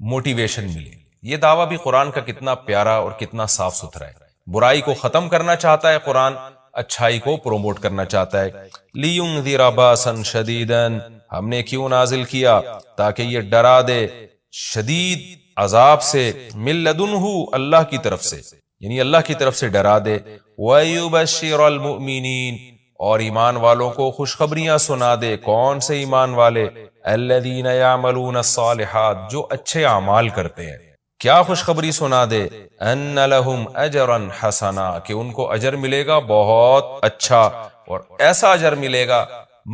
موٹیویشن ملے۔ یہ دعویٰ بھی قرآن کا کتنا پیارا اور کتنا صاف ستھرا ہے۔ برائی کو ختم کرنا چاہتا ہے قرآن، اچھائی کو پروموٹ کرنا چاہتا ہے۔ لِيُنذِرَ بَأْسًا شَدِيدًا، ہم نے کیوں نازل کیا؟ تاکہ یہ ڈرا دے شدید عذاب سے، مِن لَدُنْہُ، اللہ کی طرف سے، یعنی اللہ کی طرف سے ڈرا دے۔ وَيُبَشِّرَ الْمُؤْمِنِينَ، اور ایمان والوں کو خوشخبریاں سنا دے۔ کون سے ایمان والے؟ الَّذِينَ يَعْمَلُونَ الصَّالِحَاتِ، جو اچھے اعمال کرتے ہیں۔ کیا خوشخبری سنا دے؟ ان لہم اجرا حسنا، کہ ان کو اجر ملے گا بہت اچھا، اور ایسا اجر ملے گا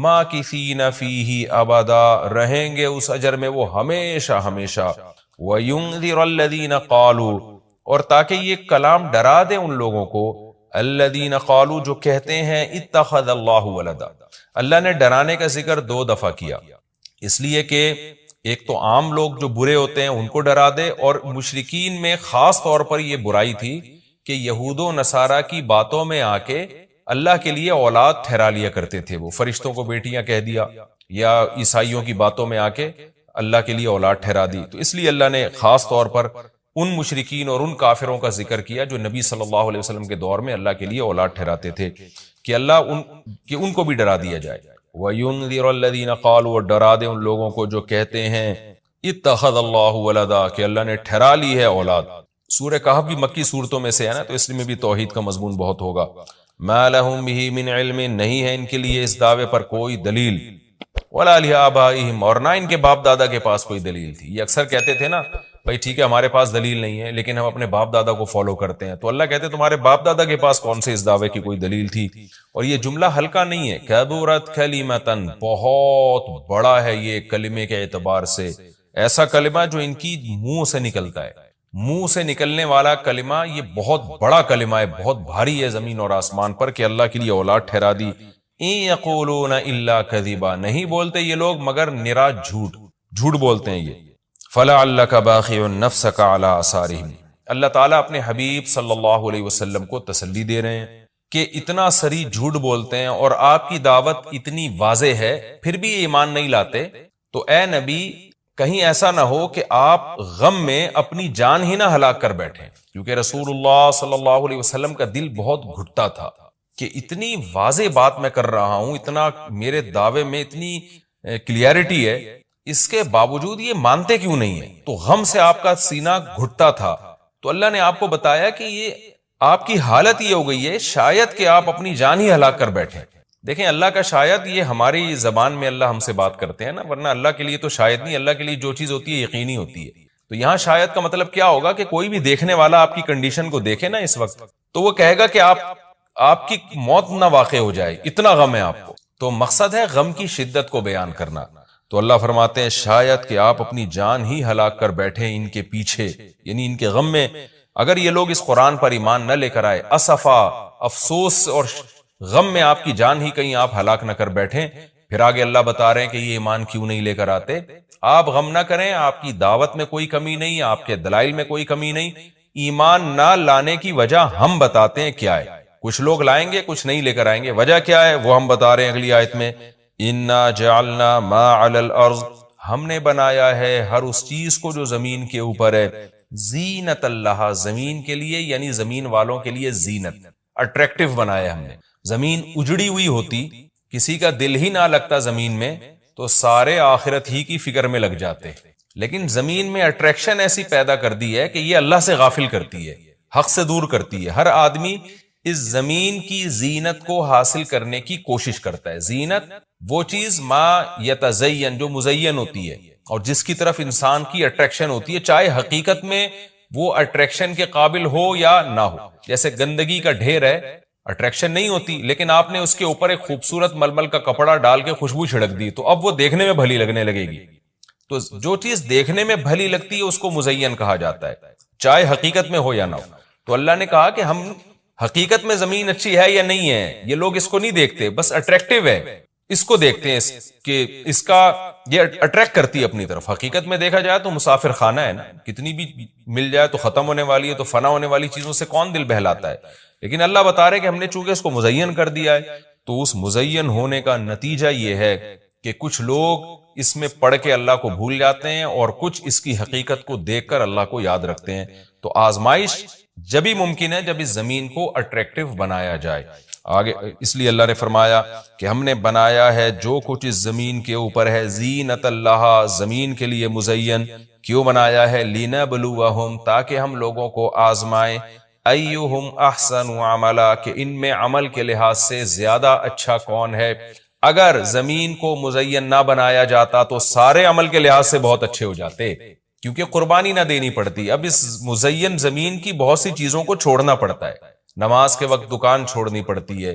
ماکثین فیہ ابدا، رہیں گے اس اجر میں وہ ہمیشہ ہمیشہ۔ وینذر الذین قالوا، اور تاکہ یہ کلام ڈرا دے ان لوگوں کو، الذین قالوا، جو کہتے ہیں اتخذ اللہ ولدا۔ اللہ نے ڈرانے کا ذکر 2 دفعہ کیا، اس لیے کہ ایک تو عام لوگ جو برے ہوتے ہیں ان کو ڈرا دے، اور مشرکین میں خاص طور پر یہ برائی تھی کہ یہود و نصارہ کی باتوں میں آ کے اللہ کے لیے اولاد ٹھہرا لیا کرتے تھے، وہ فرشتوں کو بیٹیاں کہہ دیا، یا عیسائیوں کی باتوں میں آ کے اللہ کے لیے اولاد ٹھہرا دی۔ تو اس لیے اللہ نے خاص طور پر ان مشرکین اور ان کافروں کا ذکر کیا جو نبی صلی اللہ علیہ وسلم کے دور میں اللہ کے لیے اولاد ٹھہراتے تھے، کہ ان کو بھی ڈرا دیا جائے۔ وَيُنذِرَ الَّذِينَ قَالُوا، اور ڈرا دے ان لوگوں کو جو کہتے ہیں اتخذ اللہ ولدا، کہ اللہ نے ٹھہرا لی ہے اولاد۔ سورہ کہف بھی مکی صورتوں میں سے ہے نا، تو اس میں بھی توحید کا مضمون بہت ہوگا۔ ما لہم بہ من علم، نہیں ہے ان کے لیے اس دعوے پر کوئی دلیل، ولا لآبائہم، اور نہ ان کے باپ دادا کے پاس کوئی دلیل تھی۔ یہ اکثر کہتے تھے نا بھائی ٹھیک ہے ہمارے پاس دلیل نہیں ہے لیکن ہم اپنے باپ دادا کو فالو کرتے ہیں، تو اللہ کہتے تمہارے باپ دادا کے پاس کون سے اس دعوے کی کوئی دلیل تھی؟ اور یہ جملہ ہلکا نہیں ہے، کبرت کلمتن، بہت بڑا ہے یہ کلمے کے اعتبار سے، ایسا کلمہ جو ان کی منہ سے نکلتا ہے، منہ سے نکلنے والا کلمہ یہ بہت بڑا کلمہ ہے، بہت بھاری ہے زمین اور آسمان پر، کہ اللہ کے لیے اولاد ٹھہرا دی۔ ان یقولون الا کذبا، نہیں بولتے یہ لوگ مگر نرا جھوٹ بولتے ہیں یہ۔ فَلَعَلَّكَ بَاخِعٌ نَفْسَكَ عَلَىٰ آثَارِهِمْ۔ اللہ تعالیٰ اپنے حبیب صلی اللہ علیہ وسلم کو تسلی دے رہے ہیں کہ اتنا سری جھوٹ بولتے ہیں اور آپ کی دعوت اتنی واضح ہے پھر بھی ایمان نہیں لاتے، تو اے نبی کہیں ایسا نہ ہو کہ آپ غم میں اپنی جان ہی نہ ہلاک کر بیٹھیں، کیونکہ رسول اللہ صلی اللہ علیہ وسلم کا دل بہت گھٹتا تھا کہ اتنی واضح بات میں کر رہا ہوں، اتنا میرے دعوے میں اتنی کلیئرٹی ہے، اس کے باوجود یہ مانتے کیوں نہیں ہیں؟ تو غم سے آپ کا سینہ گھٹتا تھا، تو اللہ نے آپ کو بتایا کہ یہ آپ کی حالت یہ ہو گئی ہے شاید کہ آپ اپنی جان ہی ہلاک کر بیٹھیں۔ دیکھیں اللہ کا شاید یہ ہماری زبان میں اللہ ہم سے بات کرتے ہیں نا، ورنہ اللہ کے لیے تو شاید نہیں، اللہ کے لیے جو چیز ہوتی ہے یقینی ہوتی ہے۔ تو یہاں شاید کا مطلب کیا ہوگا کہ کوئی بھی دیکھنے والا آپ کی کنڈیشن کو دیکھے نا اس وقت، تو وہ کہے گا کہ آپ کی موت نہ واقع ہو جائے، اتنا غم ہے آپ کو۔ تو مقصد ہے غم کی شدت کو بیان کرنا۔ تو اللہ فرماتے ہیں شاید کہ آپ اپنی جان ہی ہلاک کر بیٹھے ان کے پیچھے، یعنی ان کے غم میں، اگر یہ لوگ اس قرآن پر ایمان نہ لے کر آئے، اسفا، افسوس اور غم میں آپ کی جان ہی کہیں آپ ہلاک نہ کر بیٹھیں۔ پھر آگے اللہ بتا رہے ہیں کہ یہ ایمان کیوں نہیں لے کر آتے۔ آپ غم نہ کریں، آپ کی دعوت میں کوئی کمی نہیں، آپ کے دلائل میں کوئی کمی نہیں، ایمان نہ لانے کی وجہ ہم بتاتے ہیں کیا ہے۔ کچھ لوگ لائیں گے، کچھ نہیں لے کر آئیں گے، وجہ کیا ہے وہ ہم بتا رہے ہیں اگلی آیت میں، اِنَّا جَعَلْنَا مَا عَلَى الْأَرْضِ، ہم نے بنایا ہے ہر اس چیز کو جو زمین کے اوپر ہے، زینت اللہ، زمین کے لیے یعنی زمین والوں کے لیے زینت، اٹریکٹیو بنایا ہم نے۔ زمین اجڑی ہوئی ہوتی، کسی کا دل ہی نہ لگتا زمین میں، تو سارے آخرت ہی کی فکر میں لگ جاتے، لیکن زمین میں اٹریکشن ایسی پیدا کر دی ہے کہ یہ اللہ سے غافل کرتی ہے، حق سے دور کرتی ہے۔ ہر آدمی اس زمین کی زینت کو حاصل کرنے کی کوشش کرتا ہے۔ زینت وہ چیز ما یتزین، جو مزین ہوتی ہے اور جس کی طرف انسان کی اٹریکشن ہوتی ہے، چاہے حقیقت میں وہ اٹریکشن کے قابل ہو یا نہ ہو۔ جیسے گندگی کا ڈھیر ہے، اٹریکشن نہیں ہوتی، لیکن آپ نے اس کے اوپر ایک خوبصورت ململ کا کپڑا ڈال کے خوشبو چھڑک دی تو اب وہ دیکھنے میں بھلی لگنے لگے گی۔ تو جو چیز دیکھنے میں بھلی لگتی ہے اس کو مزین کہا جاتا ہے، چاہے حقیقت میں ہو یا نہ ہو۔ تو اللہ نے کہا کہ ہم حقیقت میں زمین اچھی ہے یا نہیں ہے یہ لوگ اس کو نہیں دیکھتے، بس اٹریکٹیو ہے اس کو دیکھتے ہیں کہ اس کا یہ اٹریکٹ کرتی ہے اپنی طرف۔ حقیقت میں دیکھا جائے تو مسافر خانہ ہے نا، کتنی بھی مل جائے تو ختم ہونے والی ہے، تو فنا ہونے والی چیزوں سے کون دل بہلاتا ہے؟ لیکن اللہ بتا رہے کہ ہم نے چونکہ اس کو مزین کر دیا ہے، تو اس مزین ہونے کا نتیجہ یہ ہے کہ کچھ لوگ اس میں پڑھ کے اللہ کو بھول جاتے ہیں اور کچھ اس کی حقیقت کو دیکھ کر اللہ کو یاد رکھتے ہیں۔ تو آزمائش جبھی ممکن ہے جب اس زمین کو اٹریکٹیو بنایا جائے۔ آگے اس لیے اللہ نے فرمایا کہ ہم نے بنایا ہے جو کچھ اس زمین کے اوپر ہے، زینت اللہ، زمین کے لیے مزین۔ کیوں بنایا ہے؟ لِنَبْلُوَهُمْ، تاکہ ہم لوگوں کو آزمائیں، ایہم احسن عملا، کہ ان میں عمل کے لحاظ سے زیادہ اچھا کون ہے۔ اگر زمین کو مزین نہ بنایا جاتا تو سارے عمل کے لحاظ سے بہت اچھے ہو جاتے، کیونکہ قربانی نہ دینی پڑتی۔ اب اس مزین زمین کی بہت سی چیزوں کو چھوڑنا پڑتا ہے، نماز کے وقت دکان چھوڑنی پڑتی ہے،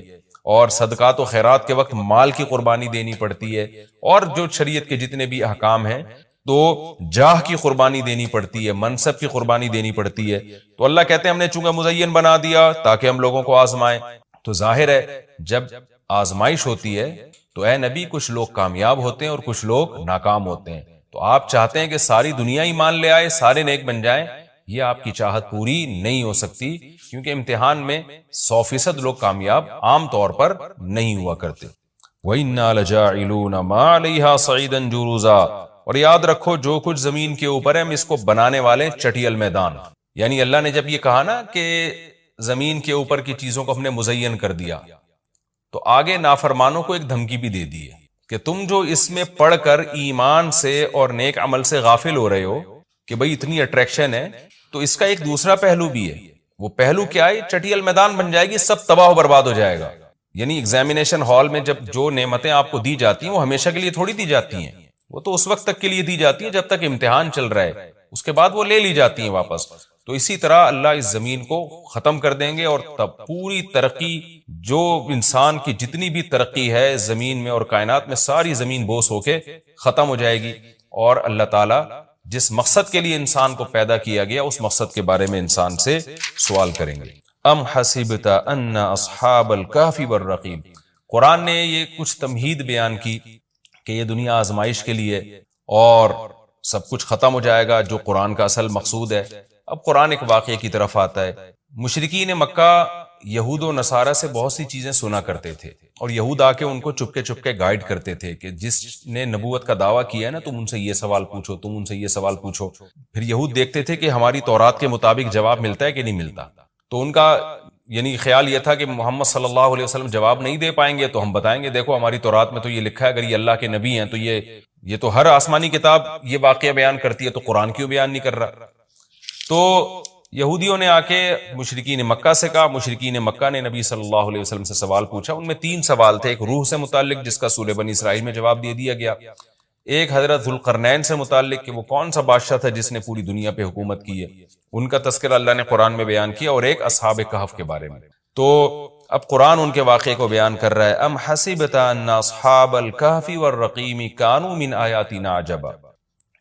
اور صدقات و خیرات کے وقت مال کی قربانی دینی پڑتی ہے، اور جو شریعت کے جتنے بھی احکام ہیں تو جاہ کی قربانی دینی پڑتی ہے، منصب کی قربانی دینی پڑتی ہے۔ تو اللہ کہتے ہیں ہم نے چونکہ مزین بنا دیا تاکہ ہم لوگوں کو آزمائیں۔ تو ظاہر ہے جب آزمائش ہوتی ہے تو اے نبی کچھ لوگ کامیاب ہوتے ہیں اور کچھ لوگ ناکام ہوتے ہیں۔ تو آپ چاہتے ہیں کہ ساری دنیا ایمان لے آئے، سارے نیک بن جائیں، یہ آپ کی چاہت پوری نہیں ہو سکتی، کیونکہ امتحان میں 100% لوگ کامیاب عام طور پر نہیں ہوا کرتے۔ وَإِنَّا لَجَاعِلُونَ مَا عَلَيْهَا صَعِيدًا جُرُزًا، اور یاد رکھو جو کچھ زمین کے اوپر ہے ہم اس کو بنانے والے چٹیل میدان۔ یعنی اللہ نے جب یہ کہا نا کہ زمین کے اوپر کی چیزوں کو ہم نے مزین کر دیا، تو آگے نافرمانوں کو ایک دھمکی بھی دے دی ہے کہ تم جو اس میں پڑھ کر ایمان سے اور نیک عمل سے غافل ہو رہے ہو کہ بھئی اتنی اٹریکشن ہے، تو اس کا ایک دوسرا پہلو بھی ہے۔ وہ پہلو کیا ہے؟ چٹیل میدان بن جائے گی، سب تباہ و برباد ہو جائے گا۔ یعنی ایگزامینیشن ہال میں جب جو نعمتیں آپ کو دی جاتی ہیں وہ ہمیشہ کے لیے تھوڑی دی جاتی ہیں، وہ تو اس وقت تک کے لیے دی جاتی ہیں جب تک امتحان چل رہا ہے، اس کے بعد وہ لے لی جاتی ہیں واپس۔ تو اسی طرح اللہ اس زمین کو ختم کر دیں گے، اور تب پوری ترقی، جو انسان کی جتنی بھی ترقی ہے زمین میں اور کائنات میں، ساری زمین بوس ہو کے ختم ہو جائے گی، اور اللہ تعالیٰ جس مقصد کے لیے انسان کو پیدا کیا گیا اس مقصد کے بارے میں انسان سے سوال کریں گے۔ ام حسبت ان اصحاب الکہف والرقیم، قرآن نے یہ کچھ تمہید بیان کی کہ یہ دنیا آزمائش کے لیے، اور سب کچھ ختم ہو جائے گا جو قرآن کا اصل مقصود ہے۔ اب قرآن ایک واقعے کی طرف آتا ہے۔ مشرکین مکہ یہود و نصارہ سے بہت سی چیزیں سنا کرتے تھے، اور یہود آ کے ان کو چپ کے گائیڈ کرتے تھے کہ جس نے نبوت کا دعویٰ کیا ہے نا، تم ان سے یہ سوال پوچھو، تم ان سے یہ سوال پوچھو۔ پھر یہود دیکھتے تھے کہ ہماری تورات کے مطابق جواب ملتا ہے کہ نہیں ملتا، تو ان کا یعنی خیال یہ تھا کہ محمد صلی اللہ علیہ وسلم جواب نہیں دے پائیں گے تو ہم بتائیں گے دیکھو ہماری تورات میں تو یہ لکھا ہے، اگر یہ اللہ کے نبی ہیں تو یہ تو ہر آسمانی کتاب یہ واقعہ بیان کرتی ہے، تو قرآن کیوں بیان نہیں کر رہا؟ تو یہودیوں نے آ کے مشرکین مکہ سے کہا، مشرکین مکہ نے نبی صلی اللہ علیہ وسلم سے سوال پوچھا۔ ان میں 3 سوال تھے، ایک روح سے متعلق جس کا سورہ بنی اسرائیل میں جواب دے دیا گیا، ایک حضرت ذوالقرنین سے متعلق کہ وہ کون سا بادشاہ تھا جس نے پوری دنیا پہ حکومت کی ہے، ان کا تذکرہ اللہ نے قرآن میں بیان کیا، اور ایک اصحاب کہف کے بارے میں۔ تو اب قرآن ان کے واقعے کو بیان کر رہا ہے۔ ام حسبت ان اصحاب الکہف والرقیم کانوا من آیاتنا عجبا،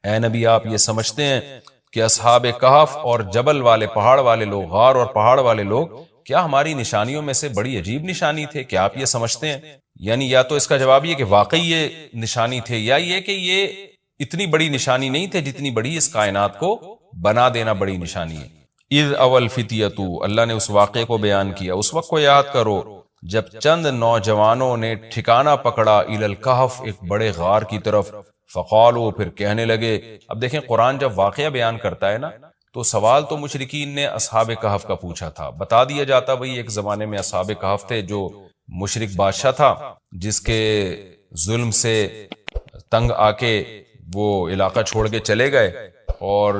اے نبی آپ یہ سمجھتے ہیں کہ اصحاب کہف اور جبل والے پہاڑ والے لوگ، غار اور پہاڑ والے لوگ کیا ہماری نشانیوں میں سے بڑی عجیب نشانی تھے؟ کیا آپ یہ سمجھتے ہیں؟ یعنی یا تو اس کا جواب یہ کہ واقعی یہ نشانی تھے، یا یہ کہ یہ اتنی بڑی نشانی نہیں تھے جتنی بڑی اس کائنات کو بنا دینا بڑی نشانی ہے۔ اذ اول فتیتو، اللہ نے اس واقعے کو بیان کیا، اس وقت کو یاد کرو جب چند نوجوانوں نے ٹھکانہ پکڑا الی الکہف، ایک بڑے غار کی طرف، فقالو، پھر کہنے لگے۔ اب دیکھیں قرآن جب واقعہ بیان کرتا ہے نا تو سوال تو مشرکین نے اصحاب کہف کا پوچھا تھا، بتا دیا جاتا بھئی ایک زمانے میں اصحاب کہف تھے جو مشرک بادشاہ تھا جس کے ظلم سے تنگ آ کے وہ علاقہ چھوڑ کے چلے گئے، اور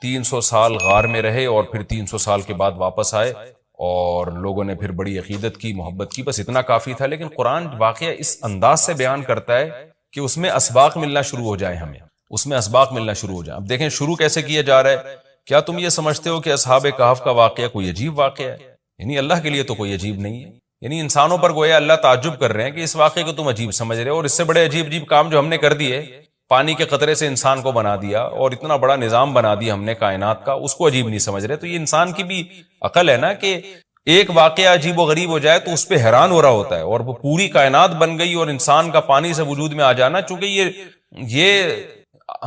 300 سال غار میں رہے، اور پھر 300 سال کے بعد واپس آئے اور لوگوں نے پھر بڑی عقیدت کی، محبت کی، بس اتنا کافی تھا۔ لیکن قرآن واقعہ اس انداز سے بیان کرتا ہے کہ اس میں اسباق ملنا شروع ہو جائیں، ہمیں اس میں اسباق ملنا شروع ہو جائیں۔ اب دیکھیں شروع کیسے کیا جا رہا ہے۔ کیا تم یہ سمجھتے ہو کہ اصحاب کہف کا واقعہ کوئی عجیب واقعہ ہے؟ یعنی اللہ کے لیے تو کوئی عجیب نہیں ہے، یعنی انسانوں پر گویا اللہ تعجب کر رہے ہیں کہ اس واقعے کو تم عجیب سمجھ رہے ہو، اور اس سے بڑے عجیب عجیب کام جو ہم نے کر دیے، پانی کے قطرے سے انسان کو بنا دیا اور اتنا بڑا نظام بنا دیا ہم نے کائنات کا، اس کو عجیب نہیں سمجھ رہے۔ تو یہ انسان کی بھی عقل ہے نا کہ ایک واقعہ عجیب و غریب ہو جائے تو اس پہ حیران ہو رہا ہوتا ہے، اور وہ پوری کائنات بن گئی اور انسان کا پانی سے وجود میں آ جانا، چونکہ یہ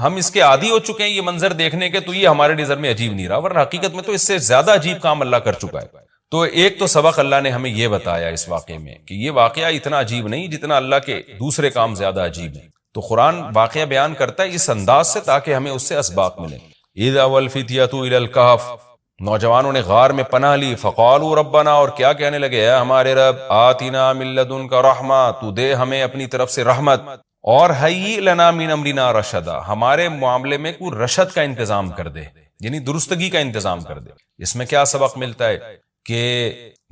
ہم اس کے عادی ہو چکے ہیں یہ منظر دیکھنے کے، تو یہ ہمارے نظر میں عجیب نہیں رہا، ورنہ حقیقت میں تو اس سے زیادہ عجیب کام اللہ کر چکا ہے۔ تو ایک تو سبق اللہ نے ہمیں یہ بتایا اس واقعے میں کہ یہ واقعہ اتنا عجیب نہیں جتنا اللہ کے دوسرے کام زیادہ عجیب ہیں۔ تو قرآن واقعہ بیان کرتا ہے اس انداز سے تاکہ ہمیں اس سے اسباق ملیں۔ اذ اول فتیۃ الی الکہف، نوجوانوں نے غار میں پناہ لی، فقالوا ربنا، اور کیا کہنے لگے، اے ہمارے رب، آتنا من لدنک رحمہ، تو دے ہمیں اپنی طرف سے رحمت، اور ہیئ لنا من امرنا رشدا، ہمارے معاملے میں کوئی رشد کا انتظام کر دے، یعنی درستگی کا انتظام کر دے۔ اس میں کیا سبق ملتا ہے کہ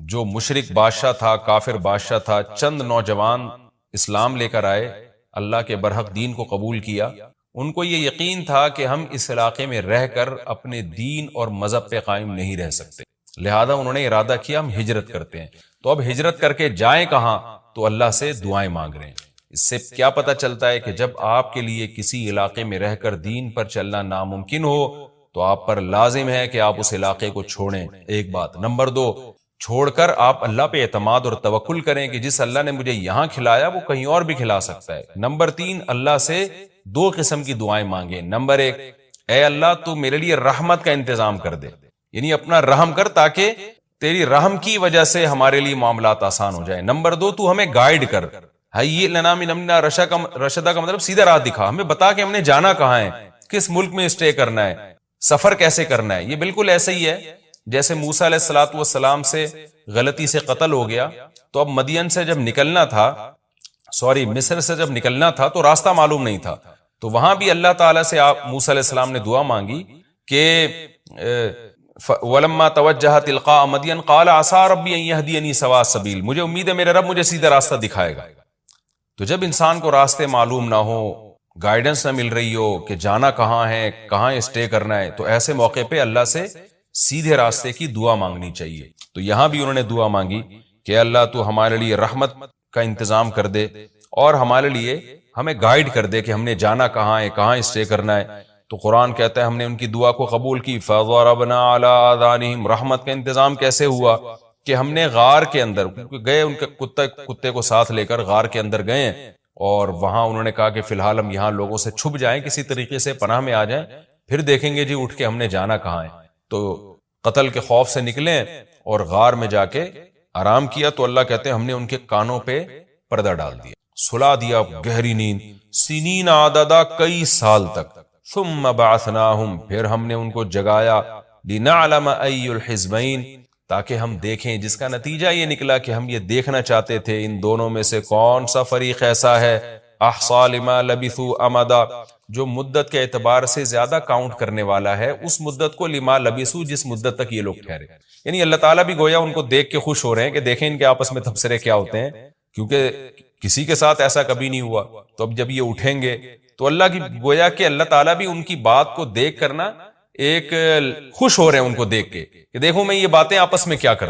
جو مشرک بادشاہ تھا، کافر بادشاہ تھا، چند نوجوان اسلام لے کر آئے، اللہ کے برحق دین کو قبول کیا، ان کو یہ یقین تھا کہ ہم اس علاقے میں رہ کر اپنے دین اور مذہب پہ قائم نہیں رہ سکتے، لہذا انہوں نے ارادہ کیا ہم ہجرت کرتے ہیں۔ تو اب ہجرت کر کے جائیں کہاں؟ تو اللہ سے دعائیں مانگ رہے ہیں۔ اس سے کیا پتہ چلتا ہے کہ جب آپ کے لیے کسی علاقے میں رہ کر دین پر چلنا ناممکن ہو تو آپ پر لازم ہے کہ آپ اس علاقے کو چھوڑیں، ایک بات۔ نمبر 2، چھوڑ کر آپ اللہ پہ اعتماد اور توکل کریں کہ جس اللہ نے مجھے یہاں کھلایا وہ کہیں اور بھی کھلا سکتا ہے۔ نمبر 3، اللہ سے 2 قسم کی دعائیں مانگیں۔ نمبر 1، اے اللہ تو میرے لیے رحمت کا انتظام کر دے، یعنی اپنا رحم کر تاکہ تیری رحم کی وجہ سے ہمارے لیے معاملات آسان ہو جائیں۔ نمبر 2، تو ہمیں گائیڈ کر، ہیئ لنا من امرنا رشدا کا مطلب سیدھا راہ دکھا، ہمیں بتا کہ ہم نے جانا کہاں ہے، کس ملک میں اسٹے کرنا ہے، سفر کیسے کرنا ہے۔ یہ بالکل ایسے ہی ہے جیسے موسیٰ علیہ الصلوۃ والسلام سے غلطی سے قتل ہو گیا، تو اب مدین سے جب نکلنا تھا، مصر سے جب نکلنا تھا تو راستہ معلوم نہیں تھا، تو وہاں بھی اللہ تعالیٰ سے موسیٰ علیہ السلام نے دعا مانگی کہ وَلَمَّا تَوَجَّهَ تِلْقَاءَ مَدْيَنَ قَالَ عَسَىٰ رَبِّي أَن يَهْدِيَنِي سَوَاءَ السَّبِيلِ، مجھے امید ہے میرے رب مجھے سیدھا راستہ دکھائے گا۔ تو جب انسان کو راستے معلوم نہ ہو، گائیڈنس نہ مل رہی ہو کہ جانا کہاں ہے، کہاں اسٹے کرنا ہے، تو ایسے موقع پہ اللہ سے سیدھے راستے کی دعا مانگنی چاہیے۔ تو یہاں بھی انہوں نے دعا مانگی کہ اللہ تو ہمارے لیے رحمت کا انتظام کر دے اور ہمارے لیے ہمیں گائیڈ کر دے کہ ہم نے جانا کہاں ہے، کہاں اسٹے کرنا ہے۔ تو قرآن کہتا ہے ہم نے ان کی دعا کو قبول کی، فَضَرَبْنَا عَلَىٰ آذَانِهِمْ، رحمت کا انتظام کیسے ہوا کہ ہم نے غار کے اندر گئے، ان کے کتے کو ساتھ لے کر غار کے اندر گئے اور وہاں انہوں نے کہا کہ فی الحال ہم یہاں لوگوں سے چھپ جائیں، کسی طریقے سے پناہ میں آ جائیں، پھر دیکھیں گے جی اٹھ کے ہم نے جانا کہاں ہے۔ تو قتل کے خوف سے نکلیں اور غار میں جا کے آرام کیا، تو اللہ کہتے ہیں ہم نے ان کے کانوں پہ پردہ ڈال دیا، سلا دیا گہری نیند، سنین عددا کئی سال تک، ثم بعثناہم پھر ہم نے ان کو جگایا، لنعلم ای الحزبین تاکہ ہم دیکھیں، جس کا نتیجہ یہ نکلا کہ ہم یہ دیکھنا چاہتے تھے ان دونوں میں سے کون سا فریق ایسا ہے احصا لما لبثوا امدا، جو مدت کے اعتبار سے زیادہ کاؤنٹ کرنے والا ہے اس مدت کو، لما لبثوا جس مدت تک یہ لوگ ٹھہرے۔ یعنی اللہ تعالیٰ بھی گویا ان کو دیکھ کے خوش ہو رہے ہیں کہ دیکھیں ان کے آپس میں تبصرے کیا ہوتے ہیں، کیونکہ کسی کے ساتھ ایسا کبھی نہیں ہوا۔ تو اب جب یہ اٹھیں گے تو اللہ کی گویا کہ اللہ تعالیٰ بھی ان کی بات کو دیکھ کرنا ایک خوش ہو رہے ہیں ان کو دیکھ کے کہ دیکھو میں یہ باتیں آپس میں کیا کرتا